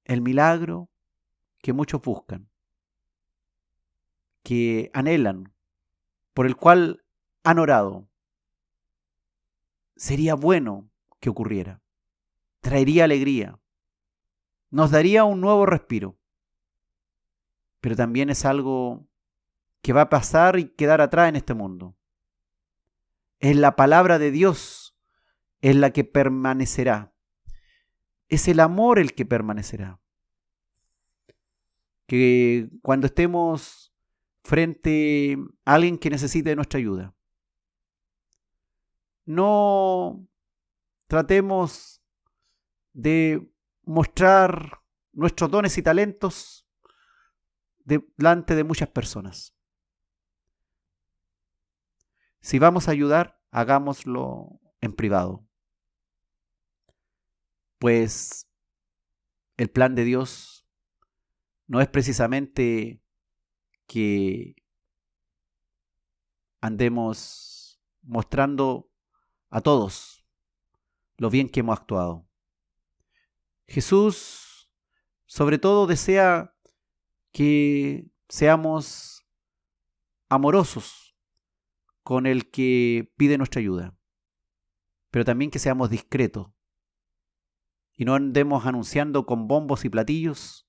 El milagro que muchos buscan, que anhelan, por el cual han orado, sería bueno que ocurriera. Traería alegría. Nos daría un nuevo respiro. Pero también es algo que va a pasar y quedar atrás en este mundo. Es la palabra de Dios, es la que permanecerá. Es el amor el que permanecerá. Que cuando estemos frente a alguien que necesite de nuestra ayuda, no tratemos de mostrar nuestros dones y talentos delante de muchas personas. Si vamos a ayudar, hagámoslo en privado. Pues el plan de Dios no es precisamente que andemos mostrando a todos lo bien que hemos actuado. Jesús, sobre todo, desea que seamos amorosos con el que pide nuestra ayuda, pero también que seamos discretos y no andemos anunciando con bombos y platillos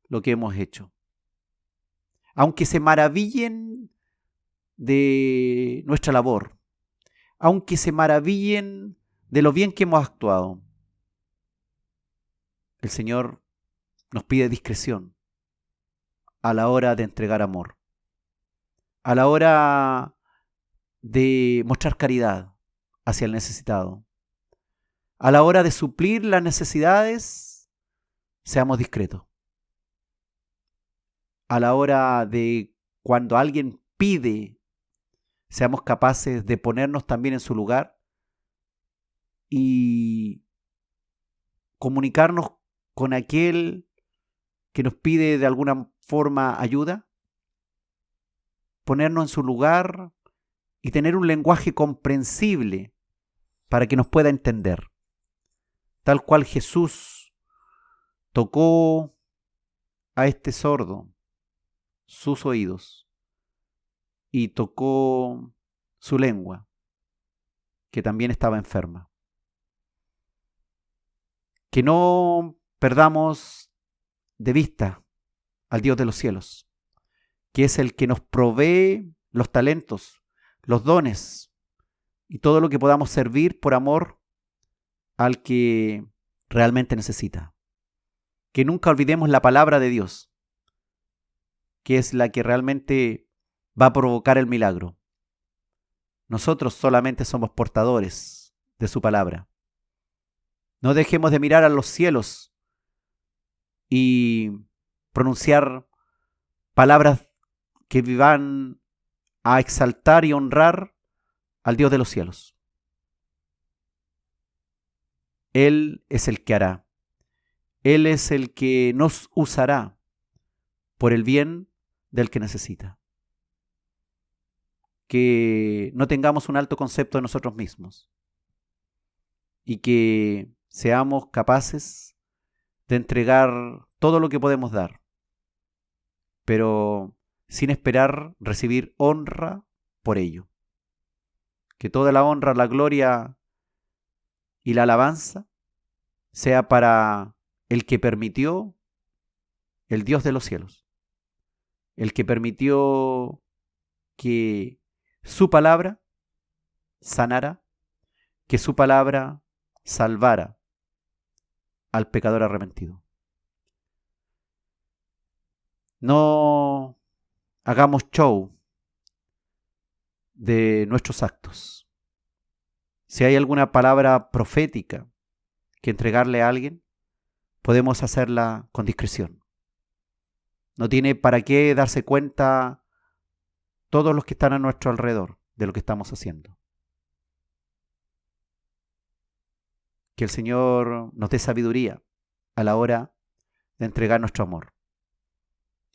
lo que hemos hecho. Aunque se maravillen de nuestra labor, aunque se maravillen de lo bien que hemos actuado, el Señor nos pide discreción a la hora de entregar amor, a la hora de mostrar caridad hacia el necesitado, a la hora de suplir las necesidades, seamos discretos. A la hora de cuando alguien pide, seamos capaces de ponernos también en su lugar y comunicarnos con aquel que nos pide de alguna forma ayuda, ponernos en su lugar y tener un lenguaje comprensible para que nos pueda entender. Tal cual Jesús tocó a este sordo sus oídos y tocó su lengua, que también estaba enferma. Que no perdamos de vista al Dios de los cielos, que es el que nos provee los talentos, los dones y todo lo que podamos servir por amor al que realmente necesita. Que nunca olvidemos la palabra de Dios, que es la que realmente va a provocar el milagro. Nosotros solamente somos portadores de su palabra. No dejemos de mirar a los cielos y pronunciar palabras que van a exaltar y honrar al Dios de los cielos. Él es el que hará. Él es el que nos usará por el bien del que necesita. Que no tengamos un alto concepto de nosotros mismos y que seamos capaces de entregar todo lo que podemos dar, pero sin esperar recibir honra por ello. Que toda la honra, la gloria y la alabanza sea para el que permitió, el Dios de los cielos, el que permitió que su palabra sanara, que su palabra salvara al pecador arrepentido. No hagamos show de nuestros actos. Si hay alguna palabra profética que entregarle a alguien, podemos hacerla con discreción. No tiene para qué darse cuenta todos los que están a nuestro alrededor de lo que estamos haciendo. Que el Señor nos dé sabiduría a la hora de entregar nuestro amor.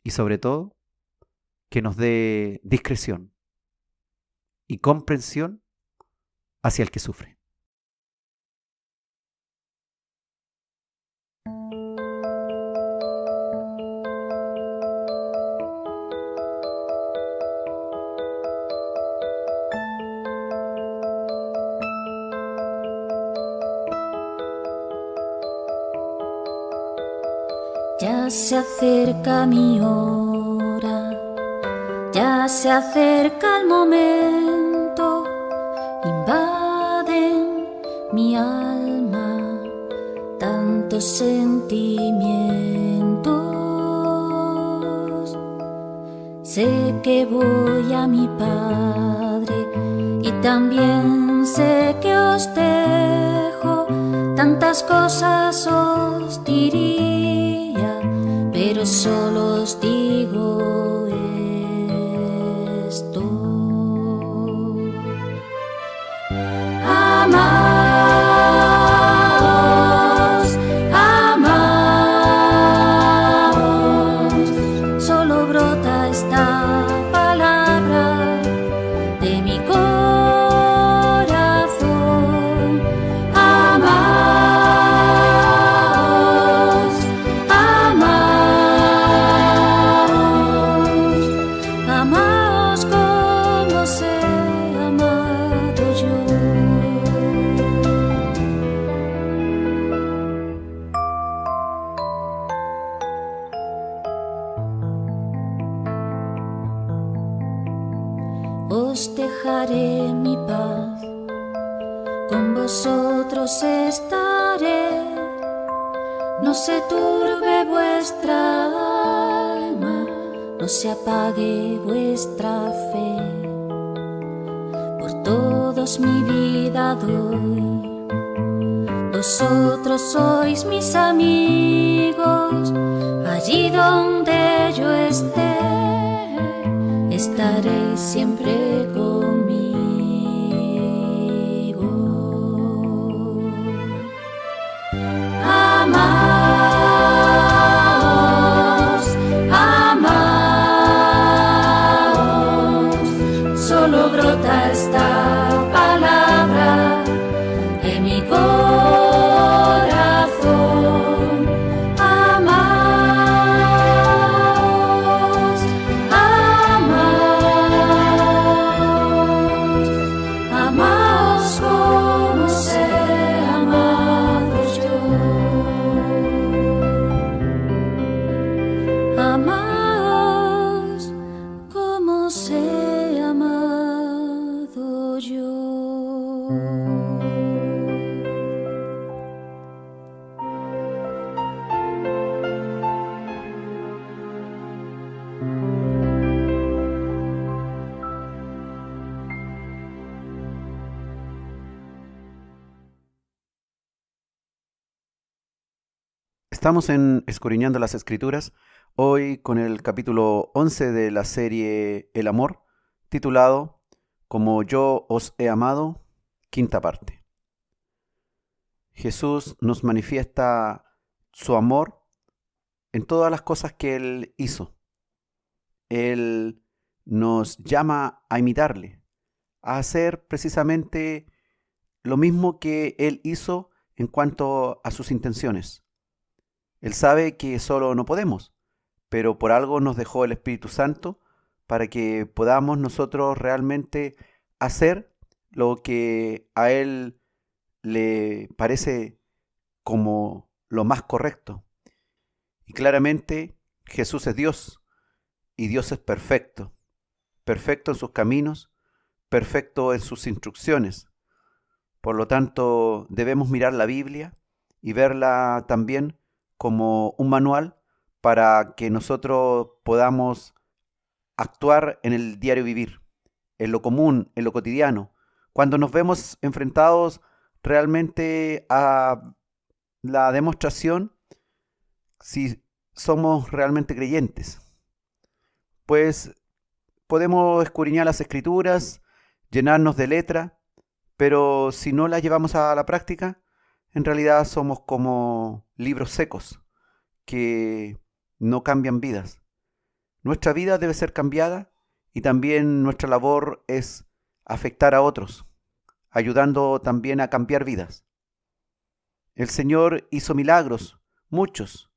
Y sobre todo, que nos dé discreción y comprensión hacia el que sufre. Ya se acerca mi hora, ya se acerca el momento, invaden mi alma tantos sentimientos. Sé que voy a mi Padre y también sé que os dejo, tantas cosas os diría, pero solo os digo esto. Amaos, amaos, solo brota esta palabra de mi corazón. Amaos, amaos, amaos como sé amado yo. Os dejaré mi paz, con vosotros estaré. No se turbe vuestra alma, no se apague vuestra fe. Por todos mi vida doy, vosotros sois mis amigos. Allí donde yo esté, estaréis siempre conmigo. Amaos, amaos, solo brota esta palabra de mi corazón. Amaos, amaos, amaos como sé amado yo. Amaos como sé amado yo. Estamos en Escudriñando las Escrituras, hoy con el capítulo 11 de la serie El Amor, titulado Como yo os he amado, quinta parte. Jesús nos manifiesta su amor en todas las cosas que Él hizo. Él nos llama a imitarle, a hacer precisamente lo mismo que Él hizo en cuanto a sus intenciones. Él sabe que solo no podemos, pero por algo nos dejó el Espíritu Santo para que podamos nosotros realmente hacer lo que a Él le parece como lo más correcto. Y claramente Jesús es Dios, y Dios es perfecto, perfecto en sus caminos, perfecto en sus instrucciones. Por lo tanto, debemos mirar la Biblia y verla también como un manual para que nosotros podamos actuar en el diario vivir, en lo común, en lo cotidiano, cuando nos vemos enfrentados realmente a la demostración si somos realmente creyentes. Pues podemos escudriñar las Escrituras, llenarnos de letra, pero si no las llevamos a la práctica, en realidad somos como libros secos que no cambian vidas. Nuestra vida debe ser cambiada y también nuestra labor es afectar a otros, ayudando también a cambiar vidas. El Señor hizo milagros, muchos,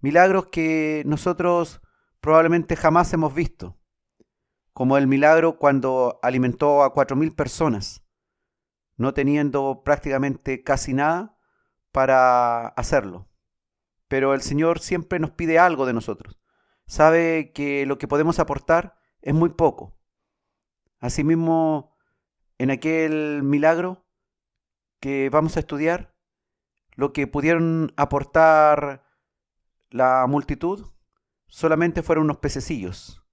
milagros que nosotros probablemente jamás hemos visto, como el milagro cuando alimentó a 4,000 personas, no teniendo prácticamente casi nada para hacerlo. pero el Señor siempre nos pide algo de nosotros. Sabe que lo que podemos aportar es muy poco. Asimismo, en aquel milagro que vamos a estudiar, lo que pudieron aportar la multitud solamente fueron unos pececillos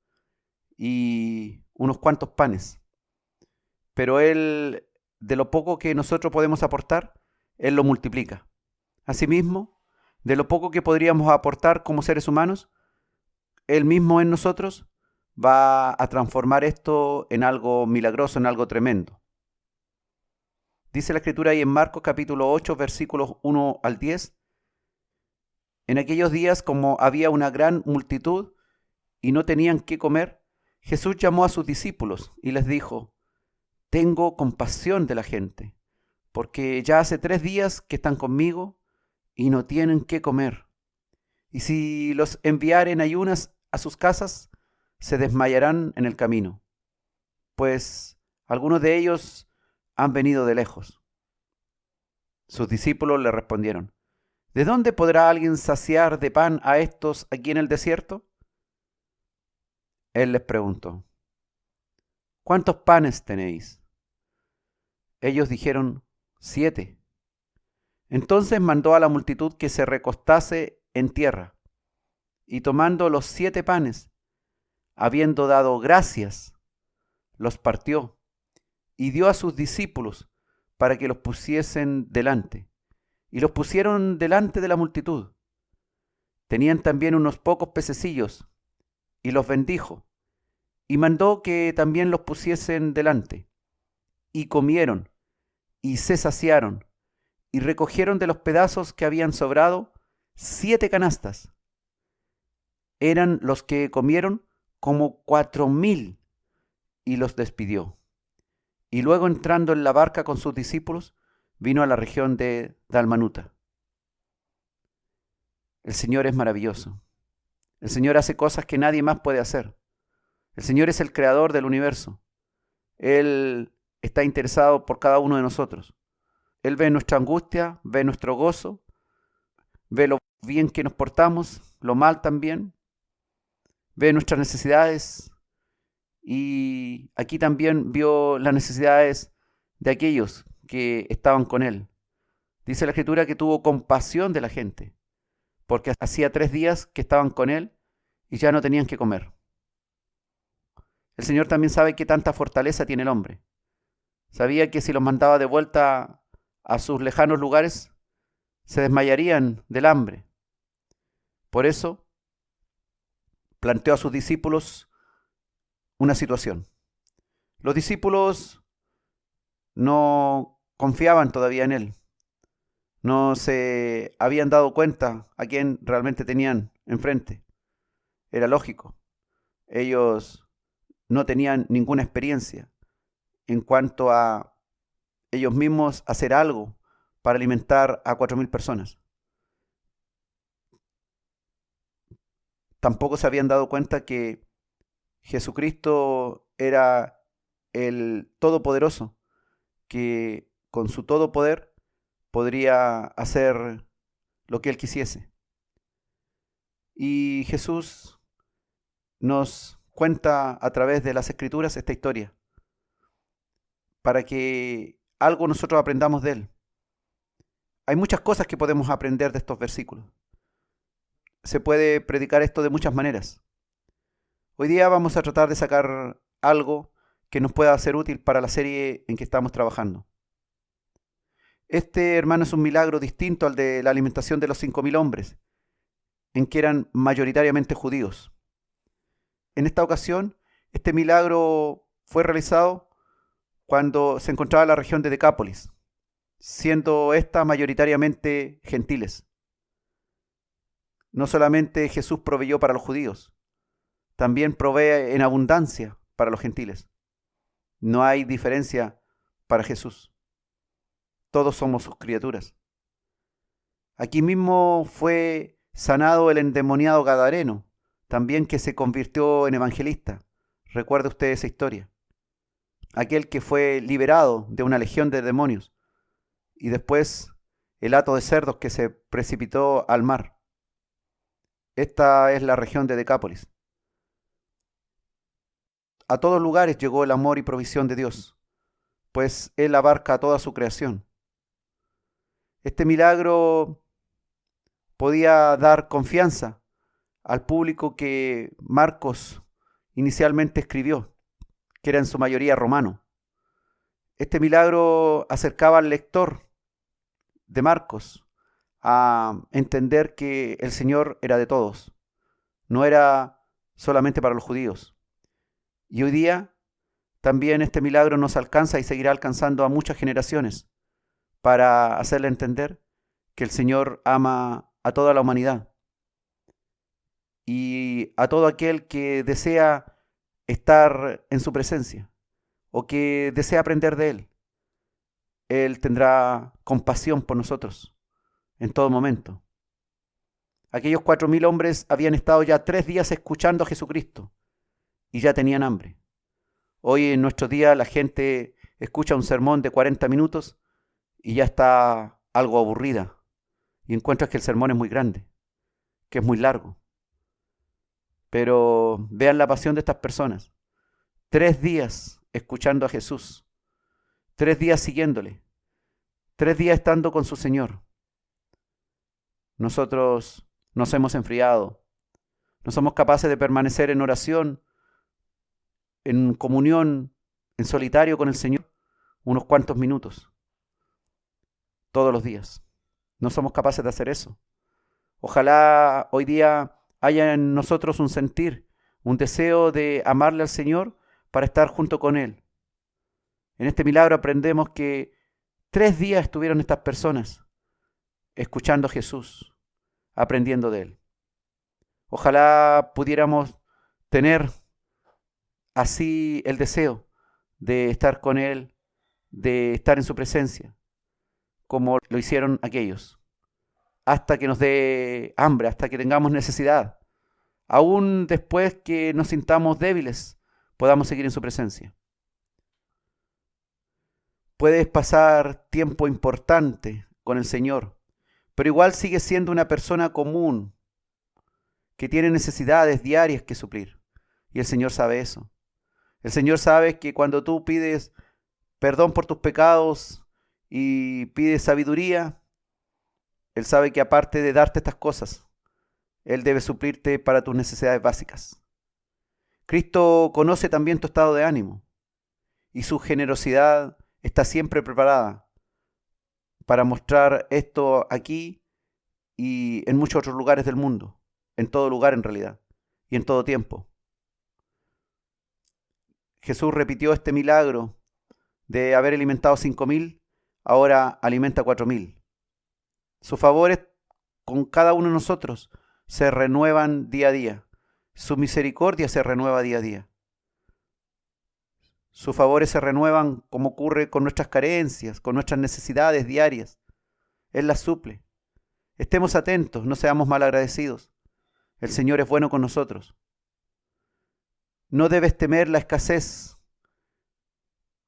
y unos cuantos panes. Pero Él, de lo poco que nosotros podemos aportar, Él lo multiplica. Asimismo, de lo poco que podríamos aportar como seres humanos, Él mismo en nosotros va a transformar esto en algo milagroso, en algo tremendo. Dice la Escritura ahí en Marcos capítulo 8, versículos 1 al 10. En aquellos días, como había una gran multitud y no tenían qué comer, Jesús llamó a sus discípulos y les dijo: tengo compasión de la gente, porque ya hace 3 días que están conmigo y no tienen qué comer. Y si los enviaren ayunas a sus casas, se desmayarán en el camino, pues algunos de ellos han venido de lejos. Sus discípulos le respondieron: ¿de dónde podrá alguien saciar de pan a estos aquí en el desierto? Él les preguntó: ¿cuántos panes tenéis? Ellos dijeron: 7. Entonces mandó a la multitud que se recostase en tierra, y tomando los 7 panes, habiendo dado gracias, los partió y dio a sus discípulos para que los pusiesen delante. Y los pusieron delante de la multitud. Tenían también unos pocos pececillos, y los bendijo, y mandó que también los pusiesen delante. Y comieron, y se saciaron, y recogieron de los pedazos que habían sobrado 7 canastas. Eran los que comieron como 4,000, y los despidió. Y luego, entrando en la barca con sus discípulos, vino a la región de Dalmanuta. El Señor es maravilloso. El Señor hace cosas que nadie más puede hacer. El Señor es el creador del universo. Él está interesado por cada uno de nosotros. Él ve nuestra angustia, ve nuestro gozo, ve lo bien que nos portamos, lo mal también, ve nuestras necesidades, y aquí también vio las necesidades de aquellos que estaban con Él. Dice la Escritura que tuvo compasión de la gente, porque hacía 3 días que estaban con Él y ya no tenían que comer. El Señor también sabe qué tanta fortaleza tiene el hombre. Sabía que si los mandaba de vuelta a sus lejanos lugares, se desmayarían del hambre. Por eso planteó a sus discípulos una situación. Los discípulos no confiaban todavía en Él. No se habían dado cuenta a quién realmente tenían enfrente. Era lógico. Ellos no tenían ninguna experiencia en cuanto a ellos mismos hacer algo para alimentar a 4,000 personas. Tampoco se habían dado cuenta que Jesucristo era el Todopoderoso, que con su todo poder podría hacer lo que Él quisiese. Y Jesús nos cuenta a través de las Escrituras esta historia, para que algo nosotros aprendamos de Él. Hay muchas cosas que podemos aprender de estos versículos. Se puede predicar esto de muchas maneras. Hoy día vamos a tratar de sacar algo que nos pueda ser útil para la serie en que estamos trabajando. Este, hermano, es un milagro distinto al de la alimentación de los 5,000 hombres, en que eran mayoritariamente judíos. En esta ocasión, este milagro fue realizado cuando se encontraba en la región de Decápolis, siendo esta mayoritariamente gentiles. No solamente Jesús proveyó para los judíos, también provee en abundancia para los gentiles. No hay diferencia para Jesús. Todos somos sus criaturas. Aquí mismo fue sanado el endemoniado gadareno, también que se convirtió en evangelista. Recuerde usted esa historia. Aquel que fue liberado de una legión de demonios, y después el hato de cerdos que se precipitó al mar. Esta es la región de Decápolis. A todos lugares llegó el amor y provisión de Dios, pues Él abarca a toda su creación. Este milagro podía dar confianza al público que Marcos inicialmente escribió, que era en su mayoría romano. Este milagro acercaba al lector de Marcos a entender que el Señor era de todos, no era solamente para los judíos. Y hoy día también este milagro nos alcanza y seguirá alcanzando a muchas generaciones para hacerle entender que el Señor ama a toda la humanidad y a todo aquel que desea estar en su presencia o que desea aprender de Él. Él tendrá compasión por nosotros en todo momento. Aquellos 4.000 hombres habían estado ya 3 días escuchando a Jesucristo y ya tenían hambre. Hoy en nuestros días la gente escucha un sermón de 40 minutos y ya está algo aburrida y encuentras que el sermón es muy grande, que es muy largo. Pero vean la pasión de estas personas. 3 días escuchando a Jesús, 3 días siguiéndole, 3 días estando con su Señor. Nosotros nos hemos enfriado, no somos capaces de permanecer en oración, en comunión, en solitario con el Señor, unos cuantos minutos, todos los días. No somos capaces de hacer eso. Ojalá hoy día haya en nosotros un sentir, un deseo de amarle al Señor para estar junto con Él. En este milagro aprendemos que 3 días estuvieron estas personas escuchando a Jesús, aprendiendo de Él. Ojalá pudiéramos tener así el deseo de estar con Él, de estar en su presencia, como lo hicieron aquellos, hasta que nos dé hambre, hasta que tengamos necesidad. Aún después que nos sintamos débiles, podamos seguir en su presencia. Puedes pasar tiempo importante con el Señor, pero igual sigues siendo una persona común, que tiene necesidades diarias que suplir. Y el Señor sabe eso. El Señor sabe que cuando tú pides perdón por tus pecados y pides sabiduría, Él sabe que aparte de darte estas cosas, Él debe suplirte para tus necesidades básicas. Cristo conoce también tu estado de ánimo y su generosidad está siempre preparada para mostrar esto aquí y en muchos otros lugares del mundo, en todo lugar en realidad, y en todo tiempo. Jesús repitió este milagro de haber alimentado 5.000, ahora alimenta 4.000. Sus favores con cada uno de nosotros se renuevan día a día. Su misericordia se renueva día a día. Sus favores se renuevan como ocurre con nuestras carencias, con nuestras necesidades diarias. Él las suple. Estemos atentos, no seamos malagradecidos. El Señor es bueno con nosotros. No debes temer la escasez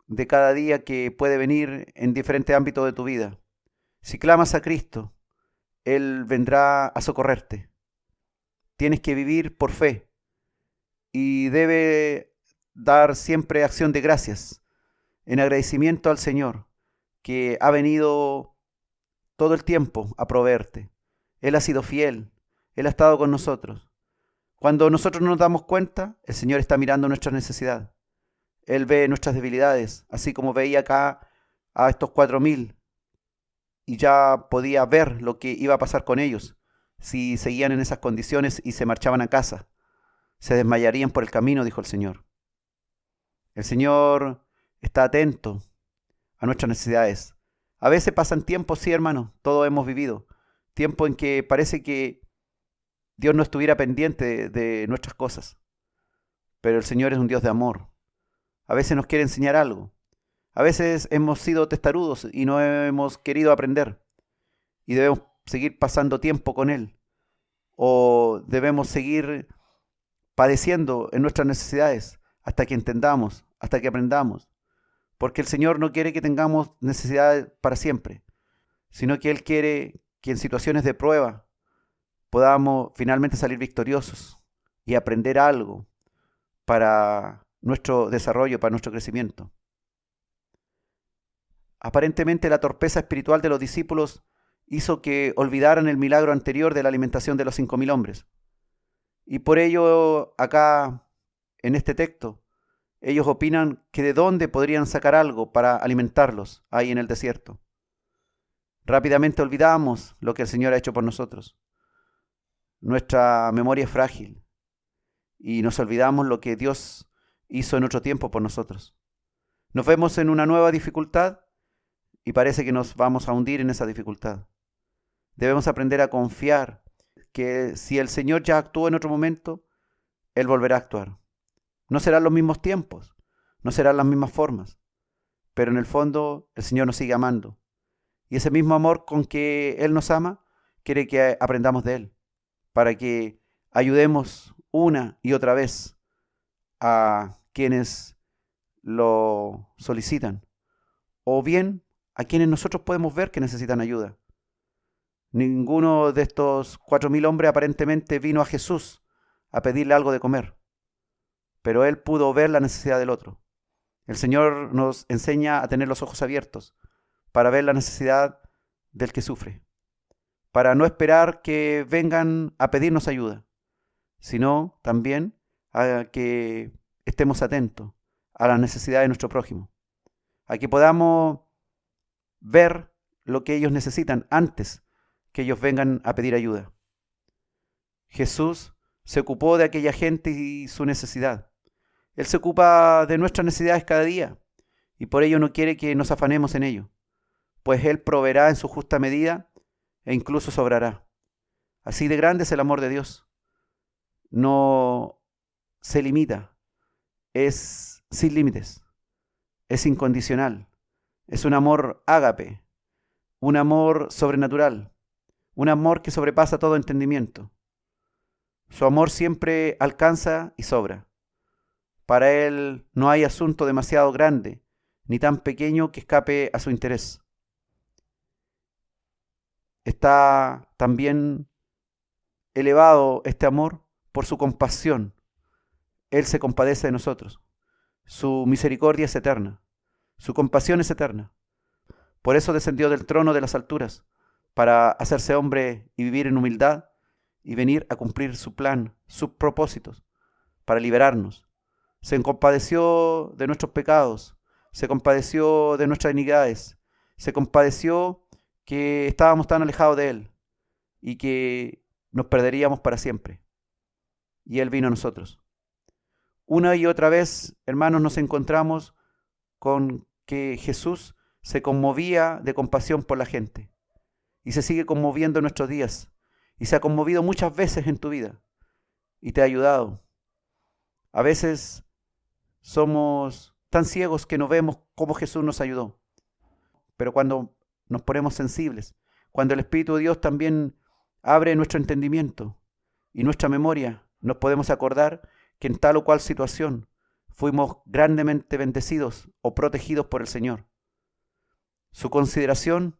de cada día que puede venir en diferentes ámbitos de tu vida. Si clamas a Cristo, Él vendrá a socorrerte. Tienes que vivir por fe y debe dar siempre acción de gracias en agradecimiento al Señor que ha venido todo el tiempo a proveerte. Él ha sido fiel, Él ha estado con nosotros. Cuando nosotros no nos damos cuenta, el Señor está mirando nuestras necesidades. Él ve nuestras debilidades, así como veía acá a estos 4.000 y ya podía ver lo que iba a pasar con ellos si seguían en esas condiciones y se marchaban a casa. Se desmayarían por el camino, dijo el Señor. El Señor está atento a nuestras necesidades. A veces pasan tiempos, sí, hermano, todos hemos vivido. Tiempo en que parece que Dios no estuviera pendiente de nuestras cosas. Pero el Señor es un Dios de amor. A veces nos quiere enseñar algo. A veces hemos sido testarudos y no hemos querido aprender. Y debemos seguir pasando tiempo con Él. O debemos seguir padeciendo en nuestras necesidades hasta que entendamos, hasta que aprendamos. Porque el Señor no quiere que tengamos necesidades para siempre, sino que Él quiere que en situaciones de prueba podamos finalmente salir victoriosos y aprender algo para nuestro desarrollo, para nuestro crecimiento. Aparentemente la torpeza espiritual de los discípulos hizo que olvidaran el milagro anterior de la alimentación de los 5.000 hombres. Y por ello, acá, en este texto, ellos opinan que de dónde podrían sacar algo para alimentarlos ahí en el desierto. Rápidamente olvidamos lo que el Señor ha hecho por nosotros. Nuestra memoria es frágil y nos olvidamos lo que Dios hizo en otro tiempo por nosotros. Nos vemos en una nueva dificultad y parece que nos vamos a hundir en esa dificultad. Debemos aprender a confiar que si el Señor ya actuó en otro momento, Él volverá a actuar. No serán los mismos tiempos, no serán las mismas formas, pero en el fondo el Señor nos sigue amando. Y ese mismo amor con que Él nos ama, quiere que aprendamos de Él, para que ayudemos una y otra vez a quienes lo solicitan, o bien a quienes nosotros podemos ver que necesitan ayuda. Ninguno de estos 4.000 hombres aparentemente vino a Jesús a pedirle algo de comer, pero Él pudo ver la necesidad del otro. El Señor nos enseña a tener los ojos abiertos para ver la necesidad del que sufre, para no esperar que vengan a pedirnos ayuda, sino también a que estemos atentos a la necesidad de nuestro prójimo, a que podamos ver lo que ellos necesitan antes que ellos vengan a pedir ayuda. Jesús se ocupó de aquella gente y su necesidad. Él se ocupa de nuestras necesidades cada día y por ello no quiere que nos afanemos en ello, pues Él proveerá en su justa medida e incluso sobrará. Así de grande es el amor de Dios. No se limita, es sin límites, es incondicional, es un amor ágape, un amor sobrenatural, un amor que sobrepasa todo entendimiento. Su amor siempre alcanza y sobra. Para Él no hay asunto demasiado grande, ni tan pequeño que escape a su interés. Está también elevado este amor por su compasión. Él se compadece de nosotros. Su misericordia es eterna. Su compasión es eterna. Por eso descendió del trono de las alturas, para hacerse hombre y vivir en humildad y venir a cumplir su plan, sus propósitos, para liberarnos. Se compadeció de nuestros pecados, se compadeció de nuestras iniquidades, se compadeció que estábamos tan alejados de Él y que nos perderíamos para siempre. Y Él vino a nosotros. Una y otra vez, hermanos, nos encontramos con que Jesús se conmovía de compasión por la gente y se sigue conmoviendo en nuestros días y se ha conmovido muchas veces en tu vida y te ha ayudado. A veces somos tan ciegos que no vemos cómo Jesús nos ayudó, pero cuando nos ponemos sensibles, cuando el Espíritu de Dios también abre nuestro entendimiento y nuestra memoria, nos podemos acordar que en tal o cual situación fuimos grandemente bendecidos o protegidos por el Señor. Su consideración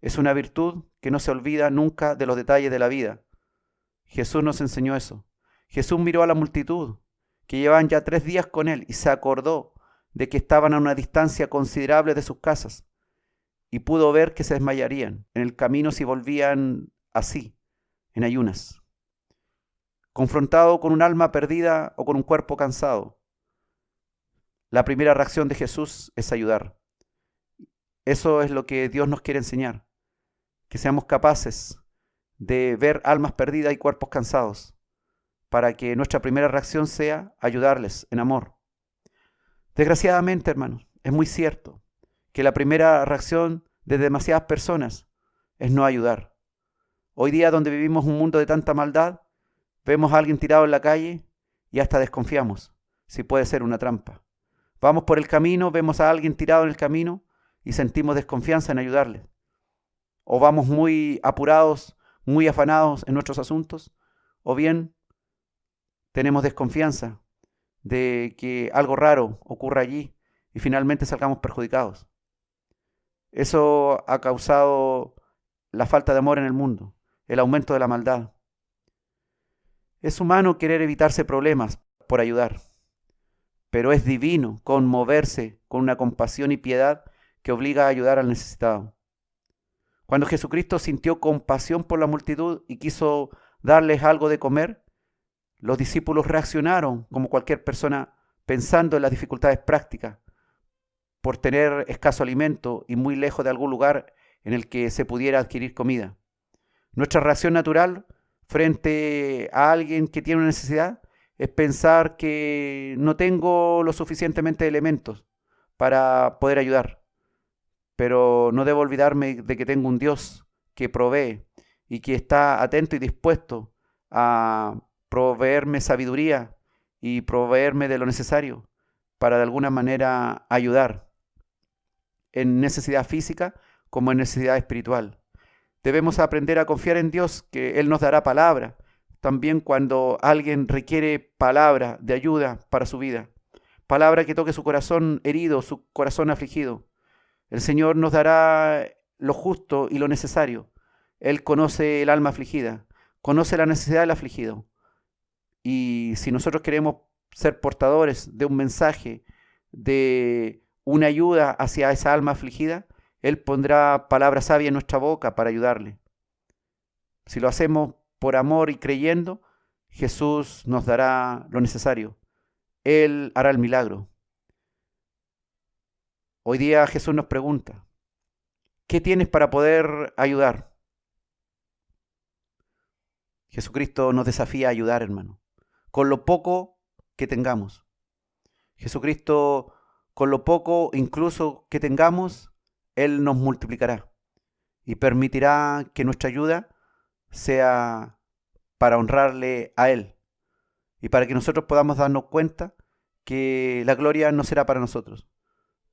es una virtud que no se olvida nunca de los detalles de la vida. Jesús nos enseñó eso. Jesús miró a la multitud que llevaban ya 3 días con Él y se acordó de que estaban a una distancia considerable de sus casas y pudo ver que se desmayarían en el camino si volvían así, en ayunas. Confrontado con un alma perdida o con un cuerpo cansado, la primera reacción de Jesús es ayudar. Eso es lo que Dios nos quiere enseñar, que seamos capaces de ver almas perdidas y cuerpos cansados, para que nuestra primera reacción sea ayudarles en amor. Desgraciadamente, hermanos, es muy cierto que la primera reacción de demasiadas personas es no ayudar. Hoy día, donde vivimos un mundo de tanta maldad, vemos a alguien tirado en la calle y hasta desconfiamos si puede ser una trampa. Vamos por el camino, vemos a alguien tirado en el camino y sentimos desconfianza en ayudarle. O vamos muy apurados, muy afanados en nuestros asuntos, o bien tenemos desconfianza de que algo raro ocurra allí y finalmente salgamos perjudicados. Eso ha causado la falta de amor en el mundo, el aumento de la maldad. Es humano querer evitarse problemas por ayudar, pero es divino conmoverse con una compasión y piedad que obliga a ayudar al necesitado. Cuando Jesucristo sintió compasión por la multitud y quiso darles algo de comer, los discípulos reaccionaron como cualquier persona pensando en las dificultades prácticas por tener escaso alimento y muy lejos de algún lugar en el que se pudiera adquirir comida. Nuestra reacción natural frente a alguien que tiene una necesidad es pensar que no tengo lo suficientemente elementos para poder ayudar, pero no debo olvidarme de que tengo un Dios que provee y que está atento y dispuesto a proveerme sabiduría y proveerme de lo necesario para de alguna manera ayudar en necesidad física como en necesidad espiritual. Debemos aprender a confiar en Dios, que Él nos dará palabra, también cuando alguien requiere palabra de ayuda para su vida, palabra que toque su corazón herido, su corazón afligido. El Señor nos dará lo justo y lo necesario. Él conoce el alma afligida, conoce la necesidad del afligido. Y si nosotros queremos ser portadores de un mensaje, de una ayuda hacia esa alma afligida, Él pondrá palabra sabia en nuestra boca para ayudarle. Si lo hacemos por amor y creyendo, Jesús nos dará lo necesario. Él hará el milagro. Hoy día Jesús nos pregunta, ¿qué tienes para poder ayudar? Jesucristo nos desafía a ayudar, hermano, con lo poco que tengamos. Jesucristo, con lo poco incluso que tengamos, Él nos multiplicará y permitirá que nuestra ayuda sea para honrarle a Él y para que nosotros podamos darnos cuenta que la gloria no será para nosotros,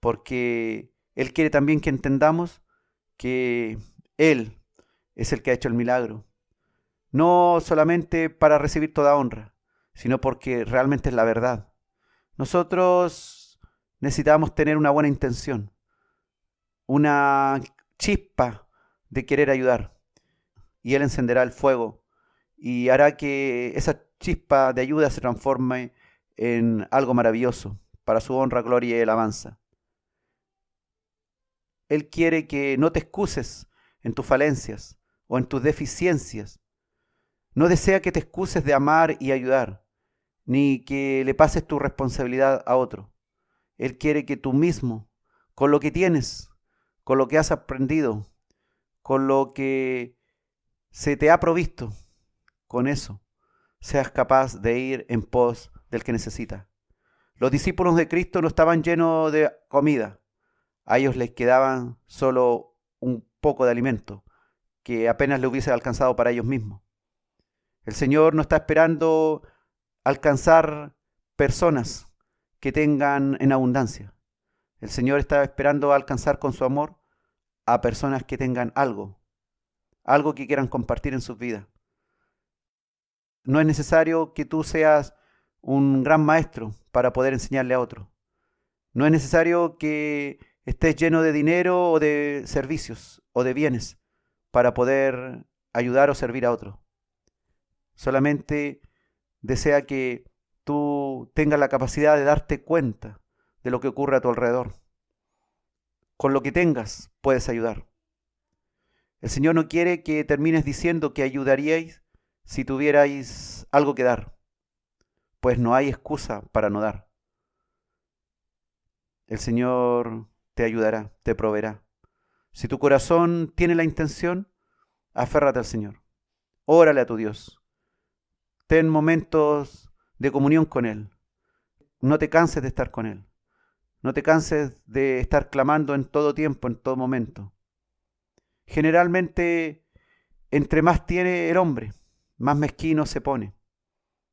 porque Él quiere también que entendamos que Él es el que ha hecho el milagro, no solamente para recibir toda honra, sino porque realmente es la verdad. Nosotros necesitamos tener una buena intención, una chispa de querer ayudar, y Él encenderá el fuego y hará que esa chispa de ayuda se transforme en algo maravilloso para su honra, gloria y alabanza. Él quiere que no te excuses en tus falencias o en tus deficiencias. No desea que te excuses de amar y ayudar, ni que le pases tu responsabilidad a otro. Él quiere que tú mismo, con lo que tienes, con lo que has aprendido, con lo que se te ha provisto, con eso seas capaz de ir en pos del que necesita. Los discípulos de Cristo no estaban llenos de comida. A ellos les quedaban solo un poco de alimento que apenas le hubiese alcanzado para ellos mismos. El Señor no está esperando alcanzar personas que tengan en abundancia. El Señor está esperando alcanzar con su amor a personas que tengan algo que quieran compartir en sus vidas. No es necesario que tú seas un gran maestro para poder enseñarle a otro. No es necesario que estés lleno de dinero o de servicios o de bienes para poder ayudar o servir a otro. Solamente desea que tú tengas la capacidad de darte cuenta de lo que ocurre a tu alrededor. Con lo que tengas puedes ayudar. El Señor no quiere que termines diciendo que ayudaríais si tuvierais algo que dar, pues no hay excusa para no dar. El Señor te ayudará, te proveerá. Si tu corazón tiene la intención, aférrate al Señor. Órale a tu Dios. Ten momentos de comunión con Él. No te canses de estar con Él. No te canses de estar clamando en todo tiempo, en todo momento. Generalmente, entre más tiene el hombre, más mezquino se pone.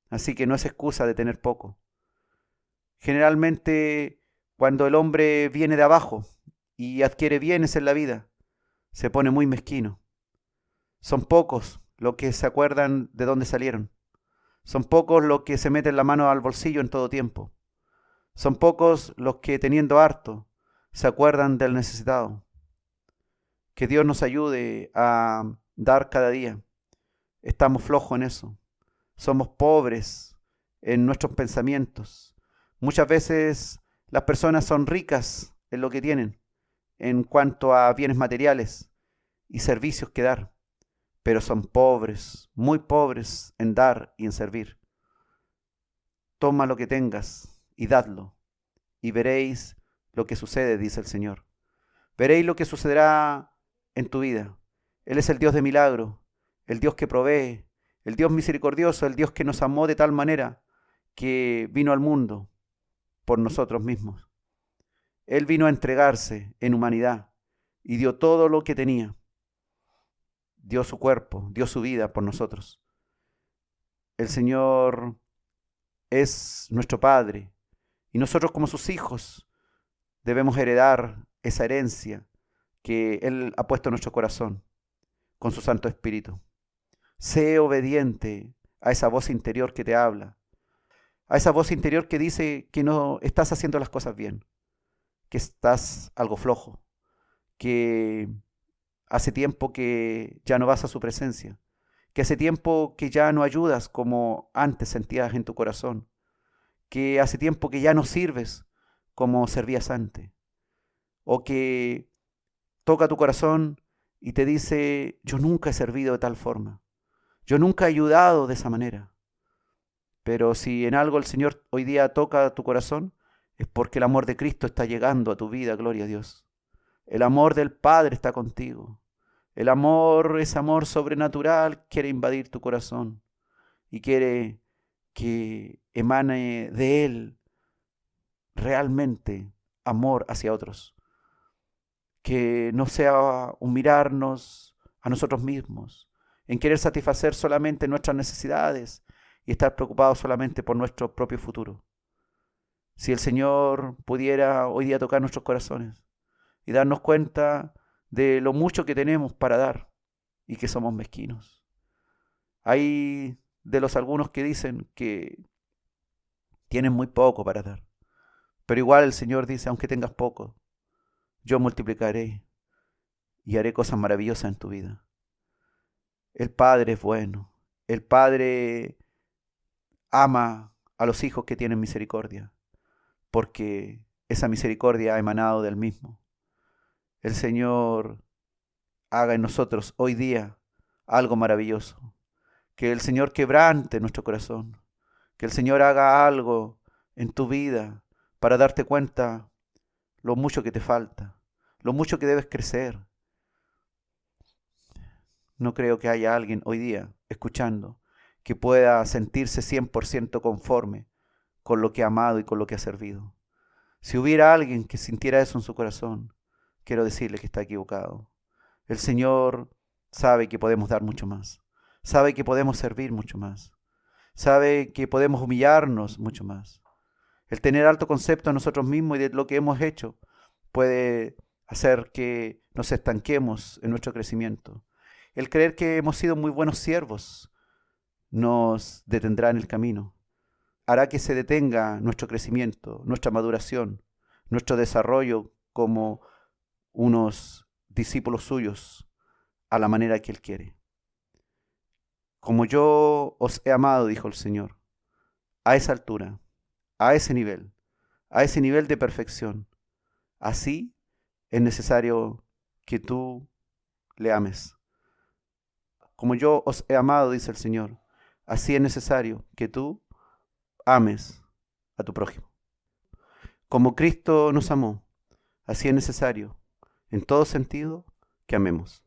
Así que no es excusa de tener poco. Generalmente, cuando el hombre viene de abajo y adquiere bienes en la vida, se pone muy mezquino. Son pocos los que se acuerdan de dónde salieron. Son pocos los que se meten la mano al bolsillo en todo tiempo. Son pocos los que, teniendo harto, se acuerdan del necesitado. Que Dios nos ayude a dar cada día. Estamos flojos en eso. somos pobres en nuestros pensamientos. Muchas veces las personas son ricas en lo que tienen, en cuanto a bienes materiales y servicios que dar, pero son pobres, muy pobres en dar y en servir. Toma lo que tengas y dadlo, y veréis lo que sucede, dice el Señor. Veréis lo que sucederá en tu vida. Él es el Dios de milagro, el Dios que provee, el Dios misericordioso, el Dios que nos amó de tal manera que vino al mundo por nosotros mismos. Él vino a entregarse en humanidad y dio todo lo que tenía. Dio su cuerpo, dio su vida por nosotros. El Señor es nuestro Padre y nosotros como sus hijos debemos heredar esa herencia que Él ha puesto en nuestro corazón con su Santo Espíritu. Sé obediente a esa voz interior que te habla, a esa voz interior que dice que no estás haciendo las cosas bien, que estás algo flojo, que hace tiempo que ya no vas a su presencia, que hace tiempo que ya no ayudas como antes sentías en tu corazón, que hace tiempo que ya no sirves como servías antes, o que toca tu corazón y te dice: yo nunca he servido de tal forma, yo nunca he ayudado de esa manera. Pero si en algo el Señor hoy día toca tu corazón, es porque el amor de Cristo está llegando a tu vida, gloria a Dios. El amor del Padre está contigo. El amor, ese amor sobrenatural, quiere invadir tu corazón y quiere que emane de Él realmente amor hacia otros. Que no sea un mirarnos a nosotros mismos, en querer satisfacer solamente nuestras necesidades y estar preocupados solamente por nuestro propio futuro. Si el Señor pudiera hoy día tocar nuestros corazones y darnos cuenta de lo mucho que tenemos para dar y que somos mezquinos. Hay de los algunos que dicen que tienen muy poco para dar, pero igual el Señor dice: aunque tengas poco, yo multiplicaré y haré cosas maravillosas en tu vida. El Padre es bueno, el Padre ama a los hijos que tienen misericordia, porque esa misericordia ha emanado del mismo. El Señor haga en nosotros hoy día algo maravilloso. Que el Señor quebrante nuestro corazón. Que el Señor haga algo en tu vida para darte cuenta lo mucho que te falta, lo mucho que debes crecer. No creo que haya alguien hoy día escuchando que pueda sentirse 100% conforme con lo que ha amado y con lo que ha servido. Si hubiera alguien que sintiera eso en su corazón, quiero decirle que está equivocado. El Señor sabe que podemos dar mucho más. Sabe que podemos servir mucho más. Sabe que podemos humillarnos mucho más. El tener alto concepto de nosotros mismos y de lo que hemos hecho puede hacer que nos estanquemos en nuestro crecimiento. El creer que hemos sido muy buenos siervos nos detendrá en el camino. Hará que se detenga nuestro crecimiento, nuestra maduración, nuestro desarrollo como unos discípulos suyos a la manera que Él quiere. Como yo os he amado, dijo el Señor, a esa altura, a ese nivel de perfección, así es necesario que tú le ames. Como yo os he amado, dice el Señor, así es necesario que tú ames a tu prójimo. Como Cristo nos amó, así es necesario, en todo sentido, que amemos.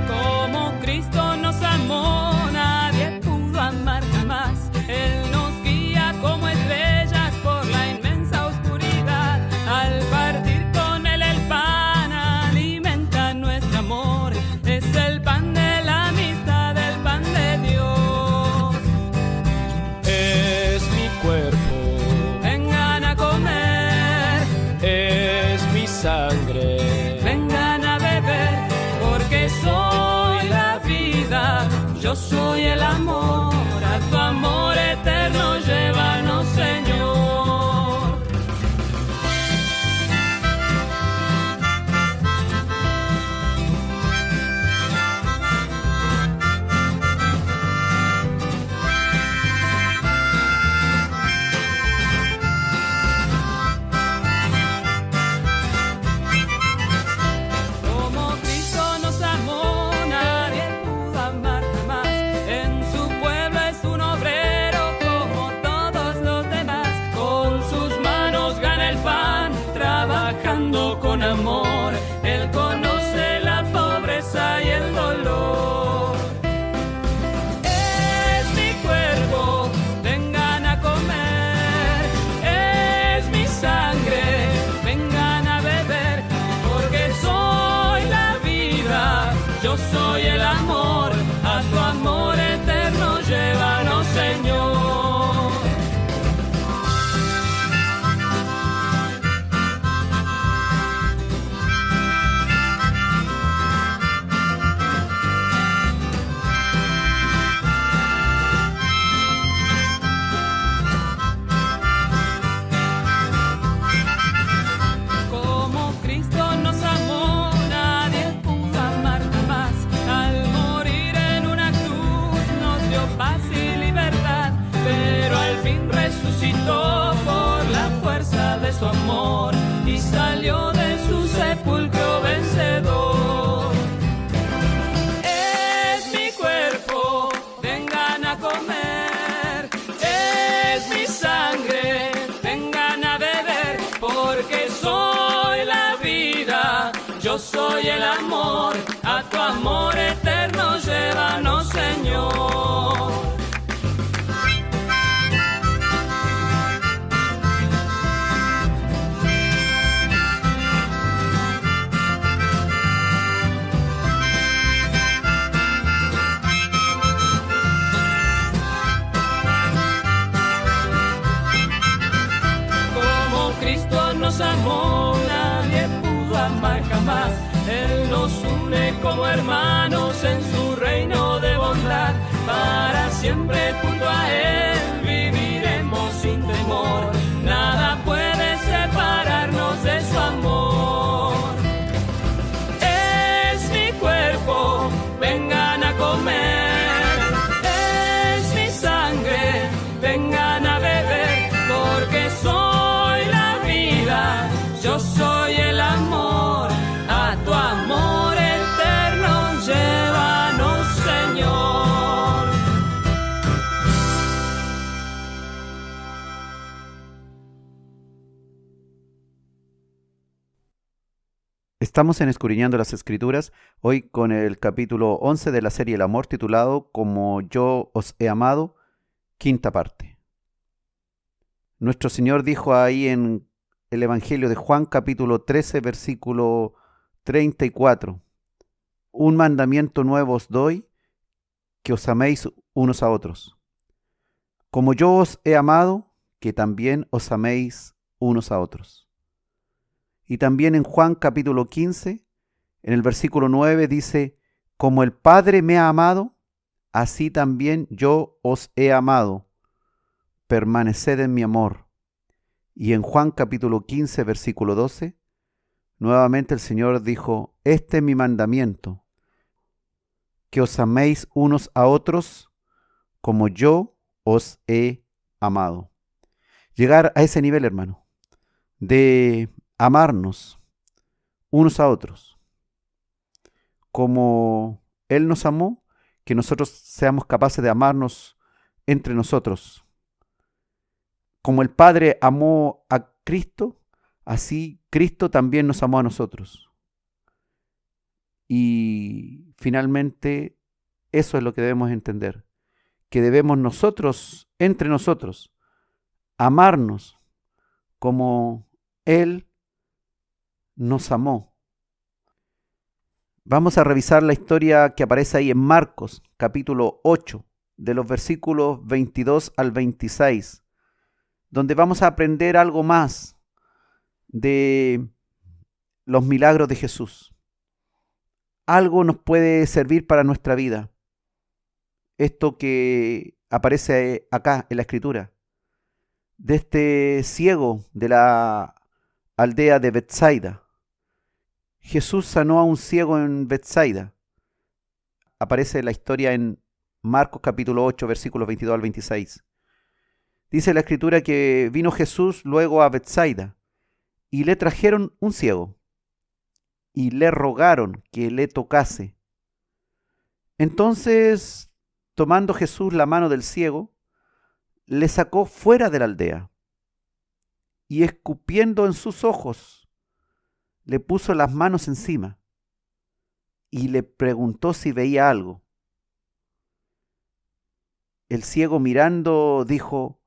Como Cristo nos amó, soy el amor, a tu amor eterno llévanos, Señor. Como Cristo nos amó, nadie pudo amar jamás. En su pueblo es un obrero como todos los demás. Con sus manos gana el pan, trabajando con amor. Él conoce la pobreza y el dolor. Es mi cuerpo, vengan a comer. Es mi sangre, vengan a beber. Porque soy la vida, yo soy el amor. A tu amor eterno llévanos, Señor. Como Cristo nos amó, nadie pudo amar jamás. Al morir en una cruz nos dio paz y libertad, pero al fin resucitó por la fuerza de su amor y salió de su sepulcro vencedor. Es mi cuerpo, vengan a comer. Es mi sangre, vengan a beber. Porque soy la vida, yo soy el amor. A tu amor eterno llévanos, Señor. Como Cristo nos amó, nadie pudo amar jamás. Él nos une como hermanos en su reino de bondad. Para siempre junto a Él viviremos sin temor. Nada puede separarnos de su amor. Es mi cuerpo, vengan a comer. Es mi sangre, vengan a beber. Porque soy la vida, yo soy el amor. A tu amor eterno llévanos, Señor. Estamos en Escudriñando las Escrituras, hoy con el capítulo 11 de la serie El Amor, titulado Como yo os he amado, quinta parte. Nuestro Señor dijo ahí en el Evangelio de Juan, capítulo 13, versículo 34, un mandamiento nuevo os doy, que os améis unos a otros. Como yo os he amado, que también os améis unos a otros. Y también en Juan capítulo 15, en el versículo 9 dice, como el Padre me ha amado, así también yo os he amado. Permaneced en mi amor. Y en Juan capítulo 15, versículo 12, nuevamente el Señor dijo, este es mi mandamiento, que os améis unos a otros como yo os he amado. Llegar a ese nivel, hermano, de amarnos unos a otros, como Él nos amó, que nosotros seamos capaces de amarnos entre nosotros. Como el Padre amó a Cristo, así Cristo también nos amó a nosotros. Y finalmente, eso es lo que debemos entender, que debemos nosotros, entre nosotros, amarnos como Él nos amó. Vamos a revisar la historia que aparece ahí en Marcos, capítulo 8, de los versículos 22 al 26, donde vamos a aprender algo más de los milagros de Jesús. Algo nos puede servir para nuestra vida. esto que aparece acá en la Escritura, de este ciego de la aldea de Betsaida. Jesús sanó a un ciego en Betsaida. Aparece la historia en Marcos capítulo 8, versículos 22 al 26. Dice la Escritura que vino Jesús luego a Betsaida y le trajeron un ciego y le rogaron que le tocase. Entonces, tomando Jesús la mano del ciego, le sacó fuera de la aldea y escupiendo en sus ojos, le puso las manos encima y le preguntó si veía algo. El ciego mirando dijo: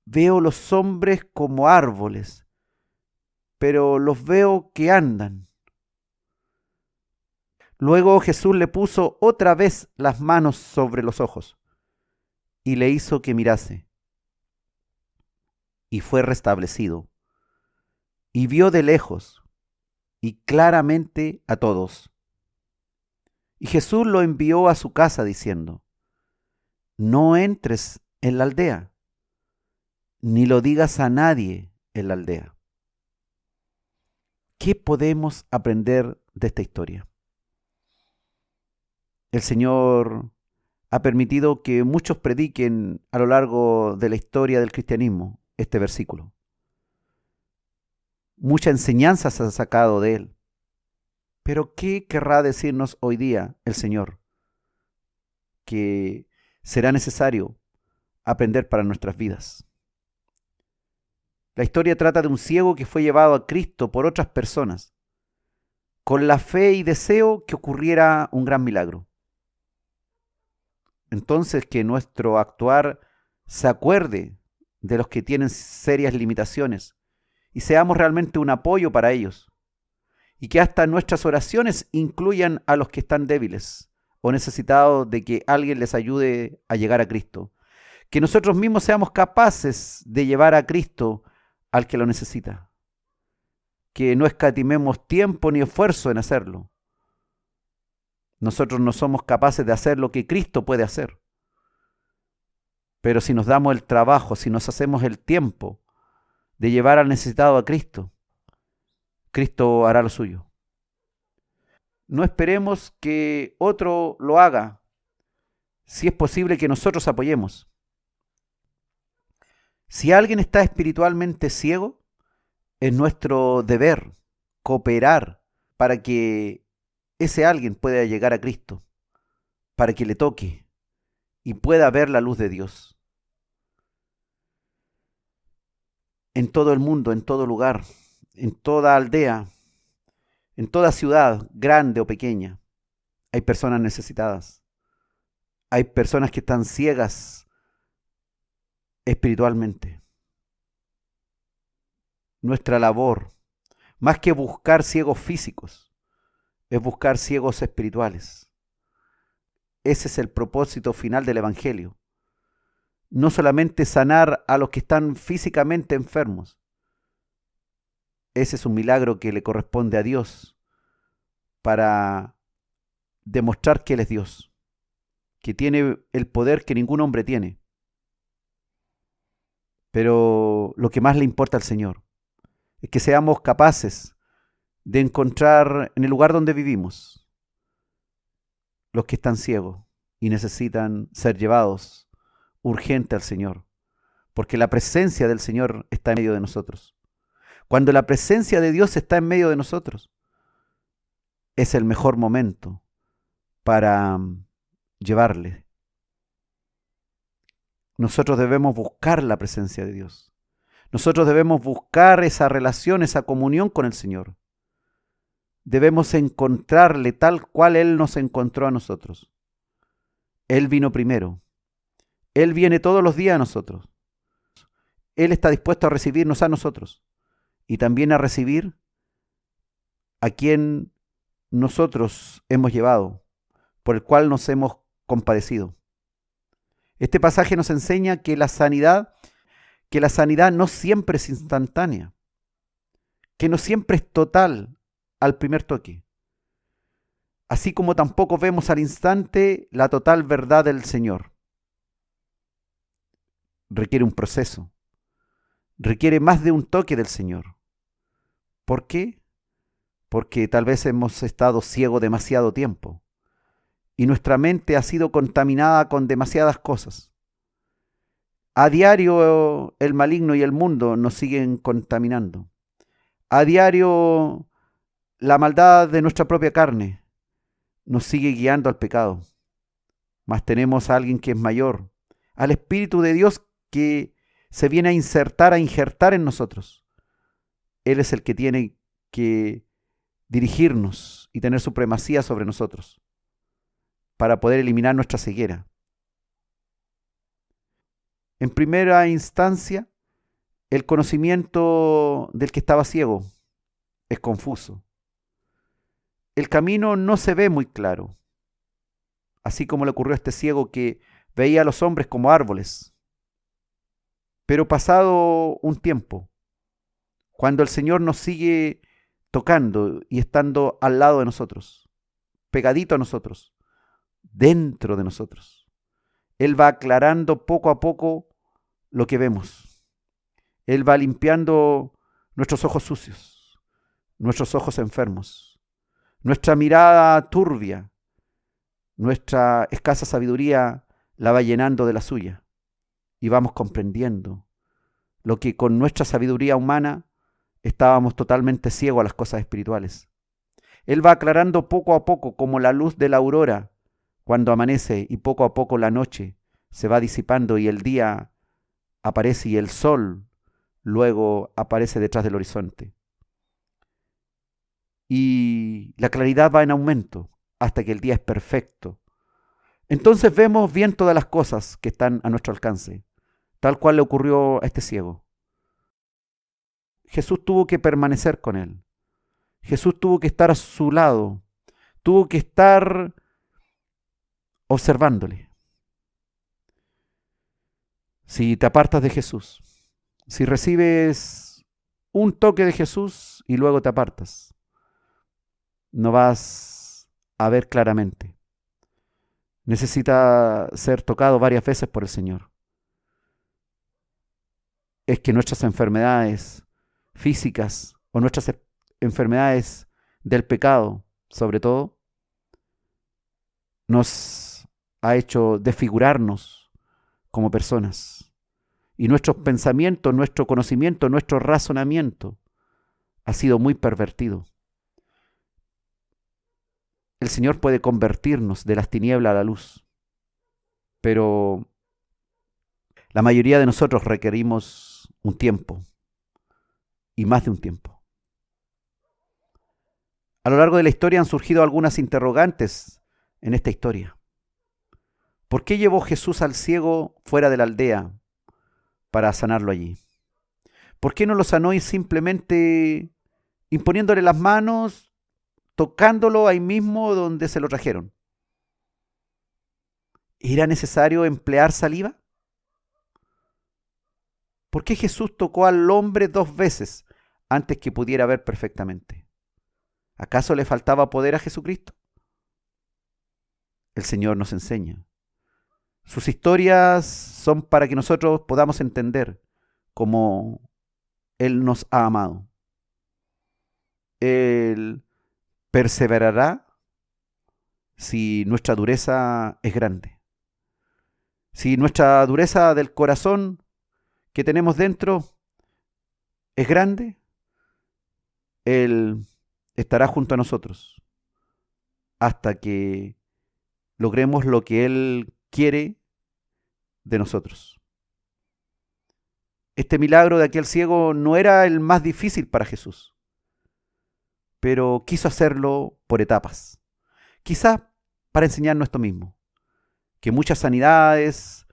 veo los hombres como árboles, pero los veo que andan. Luego Jesús le puso otra vez las manos sobre los ojos y le hizo que mirase. Y fue restablecido, y vio de lejos y claramente a todos. Y Jesús lo envió a su casa diciendo: no entres en la aldea, ni lo digas a nadie en la aldea. ¿Qué podemos aprender de esta historia? El Señor ha permitido que muchos prediquen a lo largo de la historia del cristianismo este versículo. Mucha enseñanza se ha sacado de él. Pero ¿qué querrá decirnos hoy día el Señor? Que será necesario aprender para nuestras vidas. La historia trata de un ciego que fue llevado a Cristo por otras personas, con la fe y deseo que ocurriera un gran milagro. Entonces, que nuestro actuar se acuerde de los que tienen serias limitaciones y seamos realmente un apoyo para ellos. Y que hasta nuestras oraciones incluyan a los que están débiles o necesitados de que alguien les ayude a llegar a Cristo. Que nosotros mismos seamos capaces de llevar a Cristo al que lo necesita. Que no escatimemos tiempo ni esfuerzo en hacerlo. Nosotros no somos capaces de hacer lo que Cristo puede hacer. Pero si nos damos el trabajo, si nos hacemos el tiempo de llevar al necesitado a Cristo, Cristo hará lo suyo. No esperemos que otro lo haga, si es posible que nosotros apoyemos. Si alguien está espiritualmente ciego, es nuestro deber cooperar para que ese alguien pueda llegar a Cristo, para que le toque y pueda ver la luz de Dios. En todo el mundo, en todo lugar, en toda aldea, en toda ciudad, grande o pequeña, hay personas necesitadas. Hay personas que están ciegas espiritualmente. Nuestra labor, más que buscar ciegos físicos, es buscar ciegos espirituales. Ese es el propósito final del Evangelio. No solamente sanar a los que están físicamente enfermos. Ese es un milagro que le corresponde a Dios para demostrar que Él es Dios, que tiene el poder que ningún hombre tiene. Pero lo que más le importa al Señor es que seamos capaces de encontrar en el lugar donde vivimos los que están ciegos y necesitan ser llevados urgente al Señor, porque la presencia del Señor está en medio de nosotros. Cuando la presencia de Dios está en medio de nosotros, es el mejor momento para llevarle. Nosotros debemos buscar la presencia de Dios. Nosotros debemos buscar esa relación, esa comunión con el Señor. Debemos encontrarle tal cual Él nos encontró a nosotros. Él vino primero. Él viene todos los días a nosotros. Él está dispuesto a recibirnos a nosotros y también a recibir a quien nosotros hemos llevado, por el cual nos hemos compadecido. Este pasaje nos enseña que la sanidad no siempre es instantánea, que no siempre es total al primer toque. así como tampoco vemos al instante la total verdad del Señor. Requiere un proceso, requiere más de un toque del Señor. ¿Por qué? Porque tal vez hemos estado ciegos demasiado tiempo y nuestra mente ha sido contaminada con demasiadas cosas. A diario el maligno y el mundo nos siguen contaminando. A diario la maldad de nuestra propia carne nos sigue guiando al pecado. Mas tenemos a alguien que es mayor, al Espíritu de Dios que se viene a injertar en nosotros. Él es el que tiene que dirigirnos y tener supremacía sobre nosotros para poder eliminar nuestra ceguera. En primera instancia, el conocimiento del que estaba ciego es confuso. El camino no se ve muy claro, así como le ocurrió a este ciego que veía a los hombres como árboles. Pero pasado un tiempo, cuando el Señor nos sigue tocando y estando al lado de nosotros, pegadito a nosotros, dentro de nosotros, Él va aclarando poco a poco lo que vemos. Él va limpiando nuestros ojos sucios, nuestros ojos enfermos, nuestra mirada turbia, nuestra escasa sabiduría la va llenando de la suya y vamos comprendiendo lo que con nuestra sabiduría humana estábamos totalmente ciegos a las cosas espirituales. Él va aclarando poco a poco como la luz de la aurora cuando amanece y poco a poco la noche se va disipando y el día aparece y el sol luego aparece detrás del horizonte. Y la claridad va en aumento hasta que el día es perfecto. Entonces vemos bien todas las cosas que están a nuestro alcance, tal cual le ocurrió a este ciego. Jesús tuvo que permanecer con él. Jesús tuvo que estar a su lado. Tuvo que estar observándole. Si te apartas de Jesús, si recibes un toque de Jesús y luego te apartas, no vas a ver claramente. Necesita ser tocado varias veces por el Señor. Es que nuestras enfermedades físicas o nuestras enfermedades del pecado, sobre todo, nos ha hecho desfigurarnos como personas. Y nuestros pensamientos, nuestro conocimiento, nuestro razonamiento ha sido muy pervertido. El Señor puede convertirnos de las tinieblas a la luz, pero la mayoría de nosotros requerimos un tiempo, y más de un tiempo. A lo largo de la historia han surgido algunas interrogantes en esta historia. ¿Por qué llevó Jesús al ciego fuera de la aldea para sanarlo allí? ¿Por qué no lo sanó y simplemente imponiéndole las manos, tocándolo ahí mismo donde se lo trajeron? ¿Era necesario emplear saliva? ¿Por qué Jesús tocó al hombre 2 veces antes que pudiera ver perfectamente? ¿Acaso le faltaba poder a Jesucristo? El Señor nos enseña. Sus historias son para que nosotros podamos entender cómo Él nos ha amado. Él perseverará si nuestra dureza es grande. Si nuestra dureza del corazón que tenemos dentro es grande, Él estará junto a nosotros hasta que logremos lo que Él quiere de nosotros. Este milagro de aquel ciego no era el más difícil para Jesús, pero quiso hacerlo por etapas. Quizás para enseñarnos esto mismo, que muchas sanidades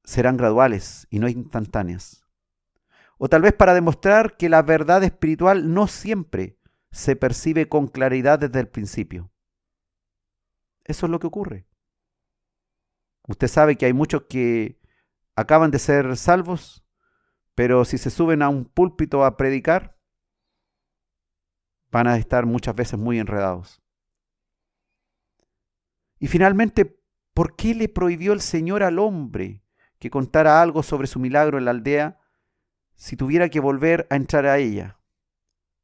serán graduales y no instantáneas. O tal vez para demostrar que la verdad espiritual no siempre se percibe con claridad desde el principio. Eso es lo que ocurre. Usted sabe que hay muchos que acaban de ser salvos, pero si se suben a un púlpito a predicar, van a estar muchas veces muy enredados. Y finalmente, ¿por qué le prohibió el Señor al hombre que contara algo sobre su milagro en la aldea si tuviera que volver a entrar a ella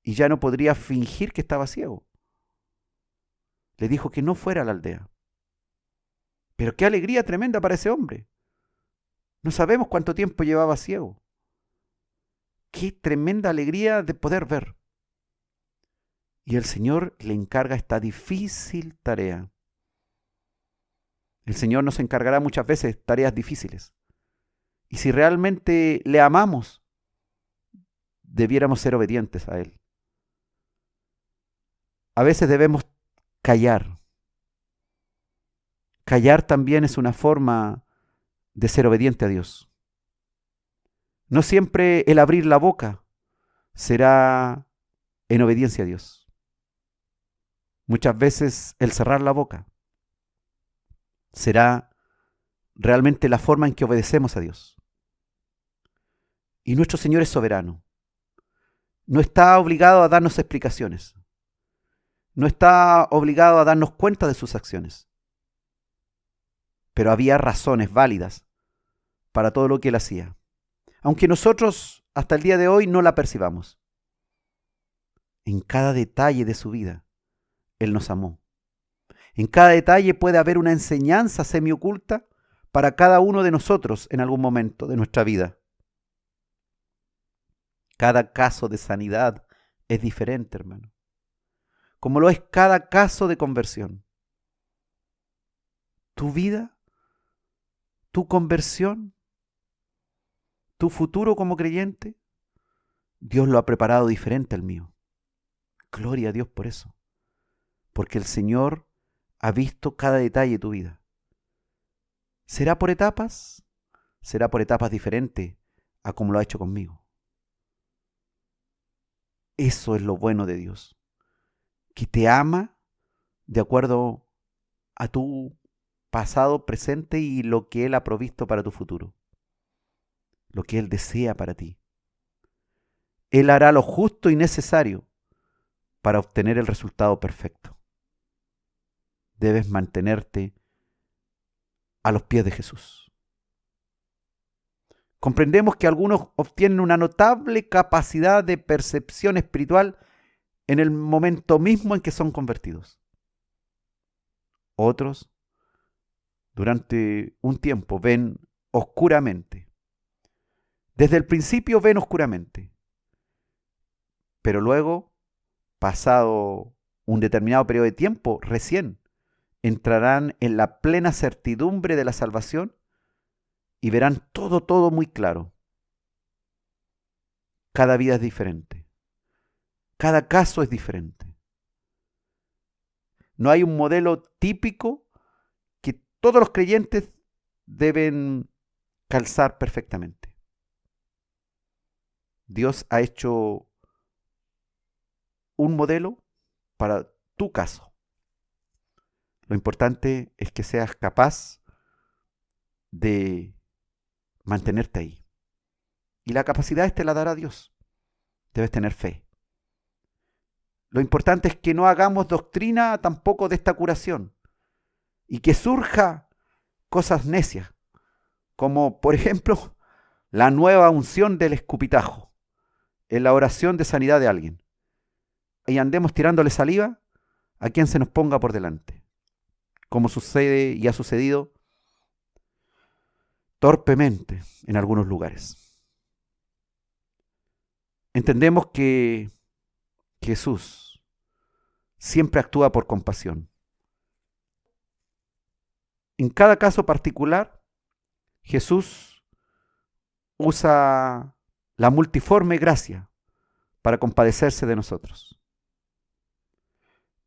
y ya no podría fingir que estaba ciego? Le dijo que no fuera a la aldea. Pero qué alegría tremenda para ese hombre. No sabemos cuánto tiempo llevaba ciego. Qué tremenda alegría de poder ver. Y el Señor le encarga esta difícil tarea. El Señor nos encargará muchas veces tareas difíciles. Y si realmente le amamos, debiéramos ser obedientes a Él. A veces debemos callar. Callar también es una forma de ser obediente a Dios. No siempre el abrir la boca será en obediencia a Dios. Muchas veces el cerrar la boca será realmente la forma en que obedecemos a Dios. Y nuestro Señor es soberano. No está obligado a darnos explicaciones. No está obligado a darnos cuenta de sus acciones. Pero había razones válidas para todo lo que Él hacía, aunque nosotros hasta el día de hoy no la percibamos. En cada detalle de su vida, Él nos amó. En cada detalle puede haber una enseñanza semioculta para cada uno de nosotros en algún momento de nuestra vida. Cada caso de sanidad es diferente, hermano, como lo es cada caso de conversión. Tu vida, tu conversión, tu futuro como creyente, Dios lo ha preparado diferente al mío. Gloria a Dios por eso, porque el Señor ha visto cada detalle de tu vida. ¿Será por etapas? Será por etapas diferentes a como lo ha hecho conmigo. Eso es lo bueno de Dios, que te ama de acuerdo a tu pasado, presente y lo que Él ha provisto para tu futuro, lo que Él desea para ti. Él hará lo justo y necesario para obtener el resultado perfecto. Debes mantenerte a los pies de Jesús. Comprendemos que algunos obtienen una notable capacidad de percepción espiritual en el momento mismo en que son convertidos. Otros, durante un tiempo, ven oscuramente. Desde el principio ven oscuramente, pero luego, pasado un determinado periodo de tiempo, recién entrarán en la plena certidumbre de la salvación y verán todo muy claro. Cada vida es diferente. Cada caso es diferente. No hay un modelo típico que todos los creyentes deben calzar perfectamente. Dios ha hecho un modelo para tu caso. Lo importante es que seas capaz de mantenerte ahí. Y la capacidad te la dará Dios. Debes tener fe. Lo importante es que no hagamos doctrina tampoco de esta curación y que surja cosas necias, como por ejemplo la nueva unción del escupitajo en la oración de sanidad de alguien, y andemos tirándole saliva a quien se nos ponga por delante, como sucede y ha sucedido torpemente en algunos lugares. Entendemos que Jesús siempre actúa por compasión. En cada caso particular, Jesús usa la multiforme gracia para compadecerse de nosotros.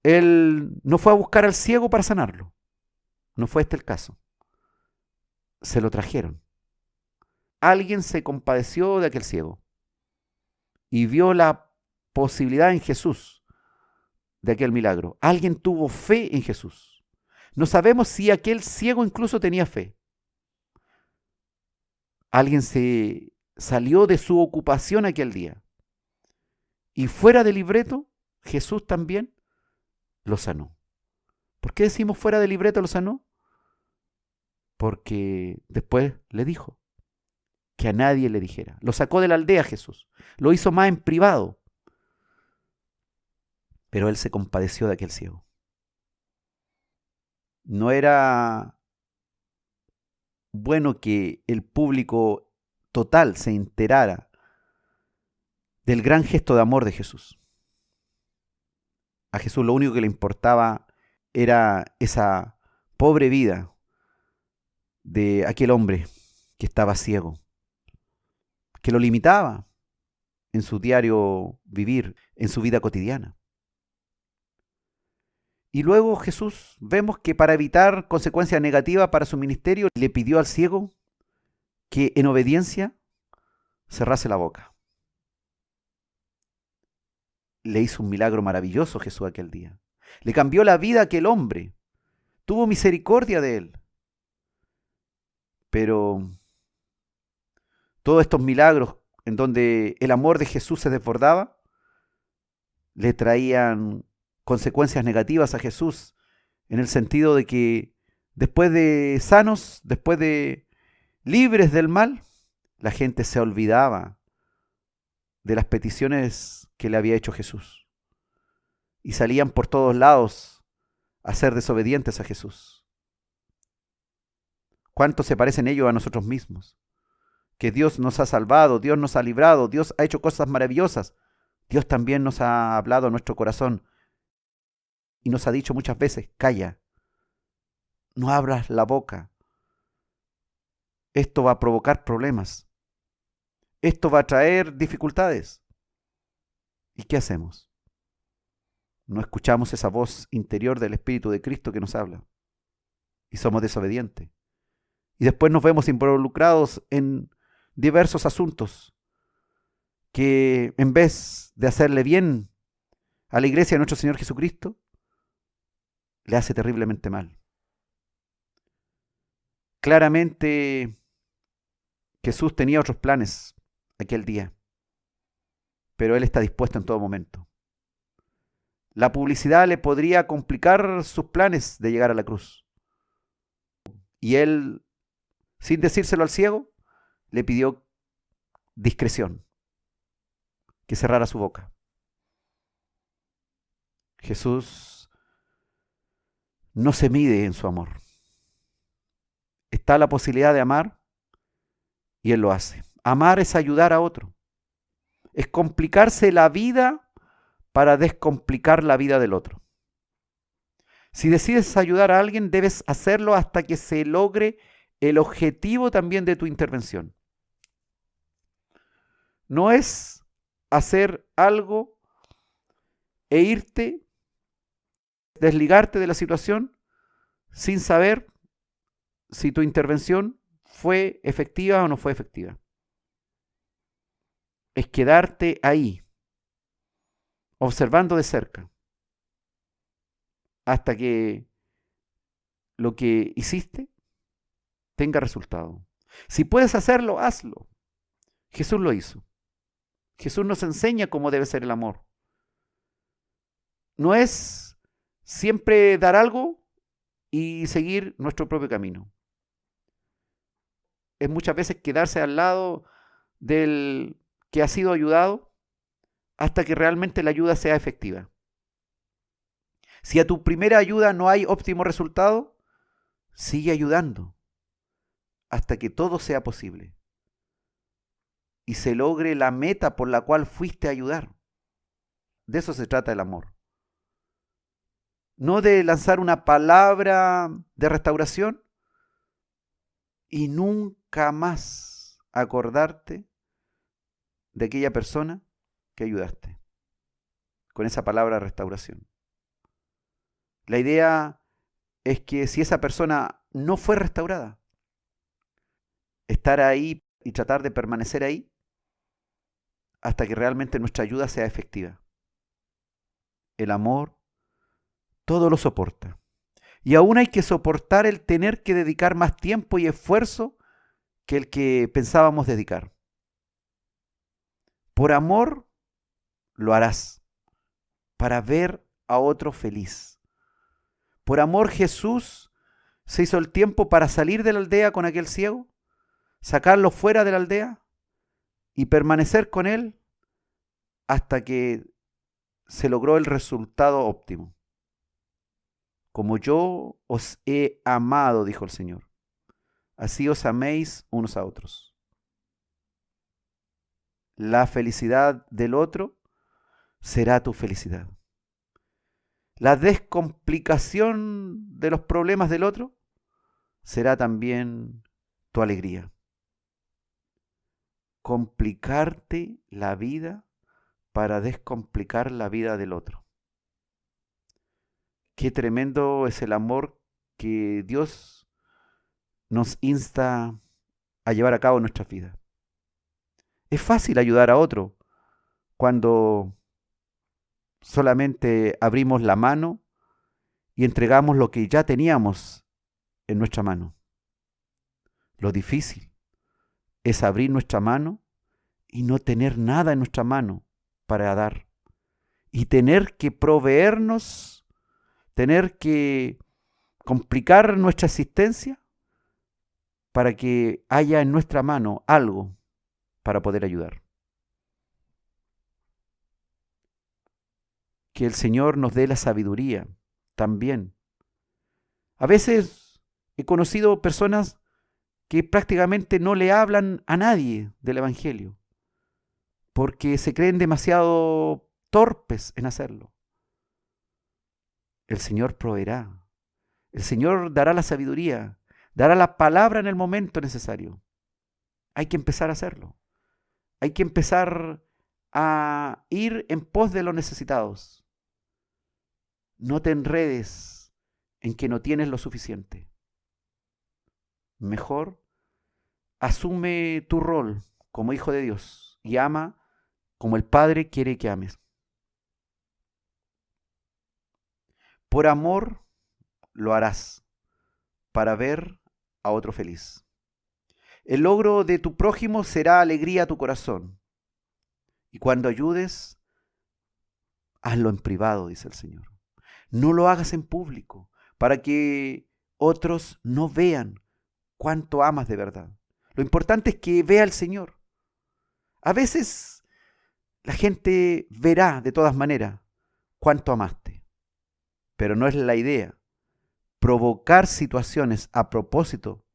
Él no fue a buscar al ciego para sanarlo. No fue este el caso. Se lo trajeron. Alguien se compadeció de aquel ciego y vio la posibilidad en Jesús de aquel milagro. Alguien tuvo fe en Jesús. No sabemos si aquel ciego incluso tenía fe. Alguien se salió de su ocupación aquel día. Y fuera del libreto, Jesús también lo sanó. ¿Por qué decimos fuera de libreto lo sanó? Porque después le dijo que a nadie le dijera. Lo sacó de la aldea Jesús. Lo hizo más en privado. Pero él se compadeció de aquel ciego. No era bueno que el público total se enterara del gran gesto de amor de Jesús. A Jesús lo único que le importaba era esa pobre vida de aquel hombre que estaba ciego, que lo limitaba en su diario vivir, en su vida cotidiana. Y luego Jesús, vemos que para evitar consecuencias negativas para su ministerio, le pidió al ciego que en obediencia cerrase la boca. Le hizo un milagro maravilloso Jesús aquel día. Le cambió la vida a aquel hombre. Tuvo misericordia de él. Pero todos estos milagros en donde el amor de Jesús se desbordaba, le traían consecuencias negativas a Jesús, en el sentido de que después de sanos, después de libres del mal, la gente se olvidaba de las peticiones que le había hecho Jesús y salían por todos lados a ser desobedientes a Jesús. ¿Cuánto se parecen ellos a nosotros mismos? Que Dios nos ha salvado, Dios nos ha librado, Dios ha hecho cosas maravillosas. Dios también nos ha hablado a nuestro corazón y nos ha dicho muchas veces, calla, no abras la boca. Esto va a provocar problemas. Esto va a traer dificultades. ¿Y qué hacemos? No escuchamos esa voz interior del Espíritu de Cristo que nos habla. Y somos desobedientes. Y después nos vemos involucrados en diversos asuntos que en vez de hacerle bien a la iglesia de nuestro Señor Jesucristo, le hace terriblemente mal. Claramente Jesús tenía otros planes aquel día, pero Él está dispuesto en todo momento. La publicidad le podría complicar sus planes de llegar a la cruz. Y Él, sin decírselo al ciego, le pidió discreción, que cerrara su boca. Jesús no se mide en su amor. Está la posibilidad de amar y Él lo hace. Amar es ayudar a otro. Es complicarse la vida para descomplicar la vida del otro. Si decides ayudar a alguien, debes hacerlo hasta que se logre el objetivo también de tu intervención. No es hacer algo e irte, desligarte de la situación sin saber si tu intervención fue efectiva o no fue efectiva. Es quedarte ahí, observando de cerca, hasta que lo que hiciste tenga resultado. Si puedes hacerlo, hazlo. Jesús lo hizo. Jesús nos enseña cómo debe ser el amor. No es siempre dar algo y seguir nuestro propio camino. Es muchas veces quedarse al lado del que ha sido ayudado hasta que realmente la ayuda sea efectiva. Si a tu primera ayuda no hay óptimo resultado, sigue ayudando hasta que todo sea posible y se logre la meta por la cual fuiste a ayudar. De eso se trata el amor. No de lanzar una palabra de restauración y nunca más acordarte de aquella persona que ayudaste con esa palabra de restauración. La idea es que si esa persona no fue restaurada, estar ahí y tratar de permanecer ahí hasta que realmente nuestra ayuda sea efectiva. El amor todo lo soporta. Y aún hay que soportar el tener que dedicar más tiempo y esfuerzo que el que pensábamos dedicar. Por amor lo harás, para ver a otro feliz. Por amor Jesús se hizo el tiempo para salir de la aldea con aquel ciego, sacarlo fuera de la aldea y permanecer con él hasta que se logró el resultado óptimo. Como yo os he amado, dijo el Señor, así os améis unos a otros. La felicidad del otro será tu felicidad. La descomplicación de los problemas del otro será también tu alegría. Complicarte la vida para descomplicar la vida del otro. Qué tremendo es el amor que Dios nos insta a llevar a cabo en nuestras vidas. Es fácil ayudar a otro cuando solamente abrimos la mano y entregamos lo que ya teníamos en nuestra mano. Lo difícil es abrir nuestra mano y no tener nada en nuestra mano para dar. Y tener que proveernos, tener que complicar nuestra existencia para que haya en nuestra mano algo para poder ayudar. Que el Señor nos dé la sabiduría también. A veces he conocido personas que prácticamente no le hablan a nadie del Evangelio, porque se creen demasiado torpes en hacerlo. El Señor proveerá. El Señor dará la sabiduría, dará la palabra en el momento necesario. Hay que empezar a hacerlo. Hay que empezar a ir en pos de los necesitados. No te enredes en que no tienes lo suficiente. Mejor asume tu rol como hijo de Dios y ama como el Padre quiere que ames. Por amor lo harás para ver a otro feliz. El logro de tu prójimo será alegría a tu corazón. Y cuando ayudes, hazlo en privado, dice el Señor. No lo hagas en público, para que otros no vean cuánto amas de verdad. Lo importante es que vea el Señor. A veces la gente verá de todas maneras cuánto amaste, pero no es la idea provocar situaciones a propósito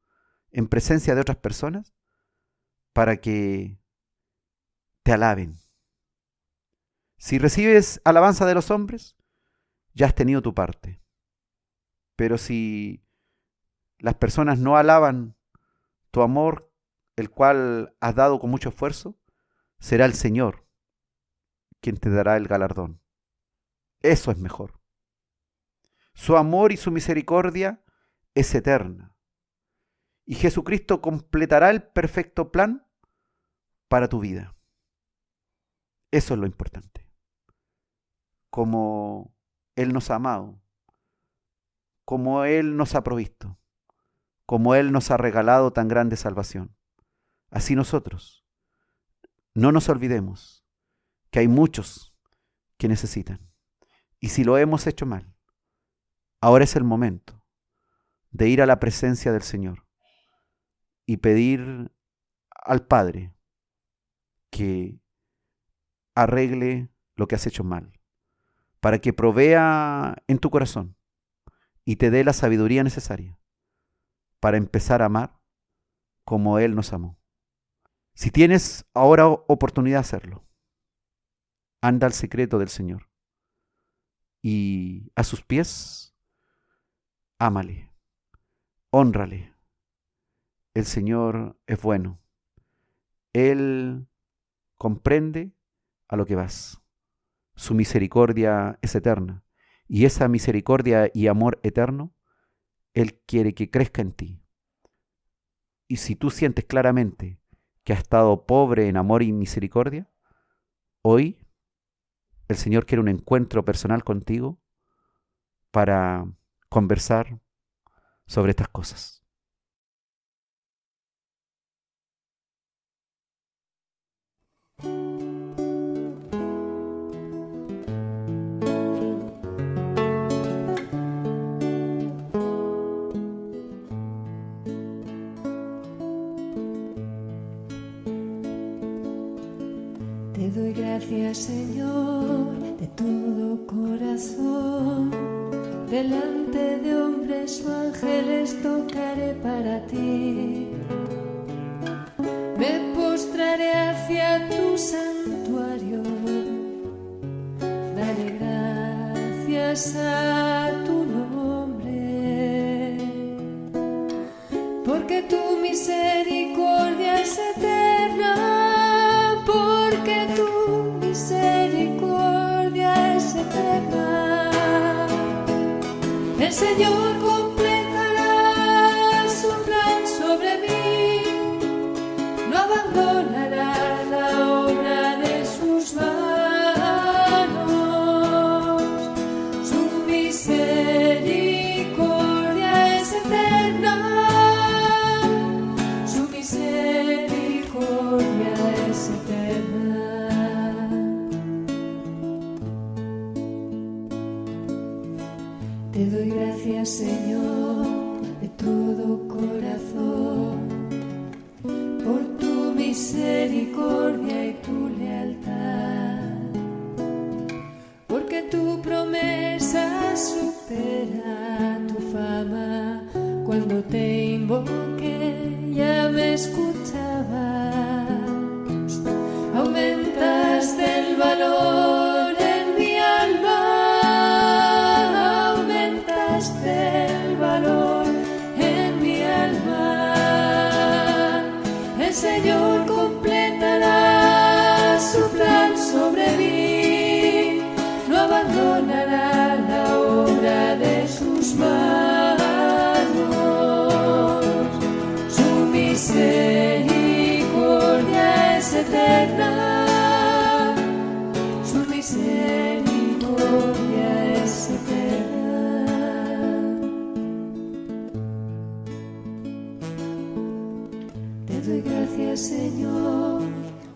en presencia de otras personas para que te alaben. Si recibes alabanza de los hombres, ya has tenido tu parte. Pero si las personas no alaban tu amor, el cual has dado con mucho esfuerzo, será el Señor quien te dará el galardón. Eso es mejor. Su amor y su misericordia es eterna. Y Jesucristo completará el perfecto plan para tu vida. Eso es lo importante. Como Él nos ha amado, como Él nos ha provisto, como Él nos ha regalado tan grande salvación. Así nosotros, no nos olvidemos que hay muchos que necesitan. Y si lo hemos hecho mal, ahora es el momento de ir a la presencia del Señor y pedir al Padre que arregle lo que has hecho mal, para que provea en tu corazón y te dé la sabiduría necesaria para empezar a amar como Él nos amó. Si tienes ahora oportunidad de hacerlo, anda al secreto del Señor y a sus pies, ámale, hónrale. El Señor es bueno. Él comprende a lo que vas. Su misericordia es eterna. Y esa misericordia y amor eterno, Él quiere que crezca en ti. Y si tú sientes claramente que has estado pobre en amor y misericordia, hoy el Señor quiere un encuentro personal contigo para conversar sobre estas cosas. Te doy gracias, Señor, de todo corazón. Delante de hombres o ángeles tocaré para ti. Me postraré hacia tu santuario. Daré gracias a tu nombre, porque tu misericordia es eterna, porque tu misericordia es eterna. El Señor completará su plan sobre mí, no abandonará la obra de sus manos. Su misericordia es eterna, su misericordia es eterna. Te doy gracias, Señor, de todo corazón, por tu misericordia y tu lealtad, porque tu promesa supera tu fama. Cuando te invoqué ya me escuchabas, aumentaste el valor en mi alma, aumentaste el valor en mi alma. El Señor completará su plan sobre mí, no abandonará la obra de sus manos. Su misericordia es eterna, su misericordia es eterna. Te doy gracias, Señor,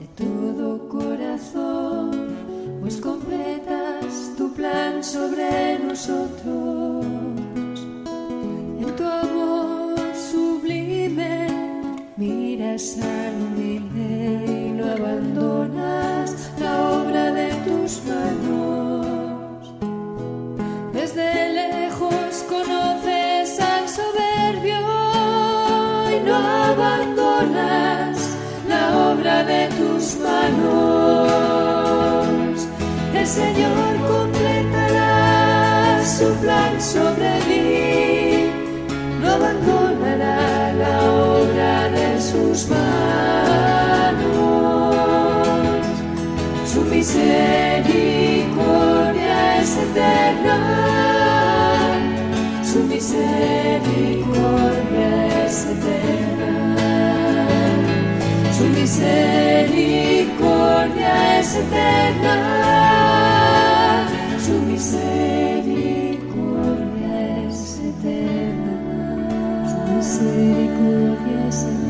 de todo corazón, pues completas tu plan sobre nosotros. En tu amor sublime miras al humilde y no abandonas la obra de tus manos. Desde lejos conoces al soberbio y no abandonas la obra de tus manos. El Señor completará su plan sobre mí, no abandonará la obra de sus manos. Su misericordia es eterna, su misericordia es eterna. Su misericordia es eterna, su misericordia es eterna, su misericordia es eterna.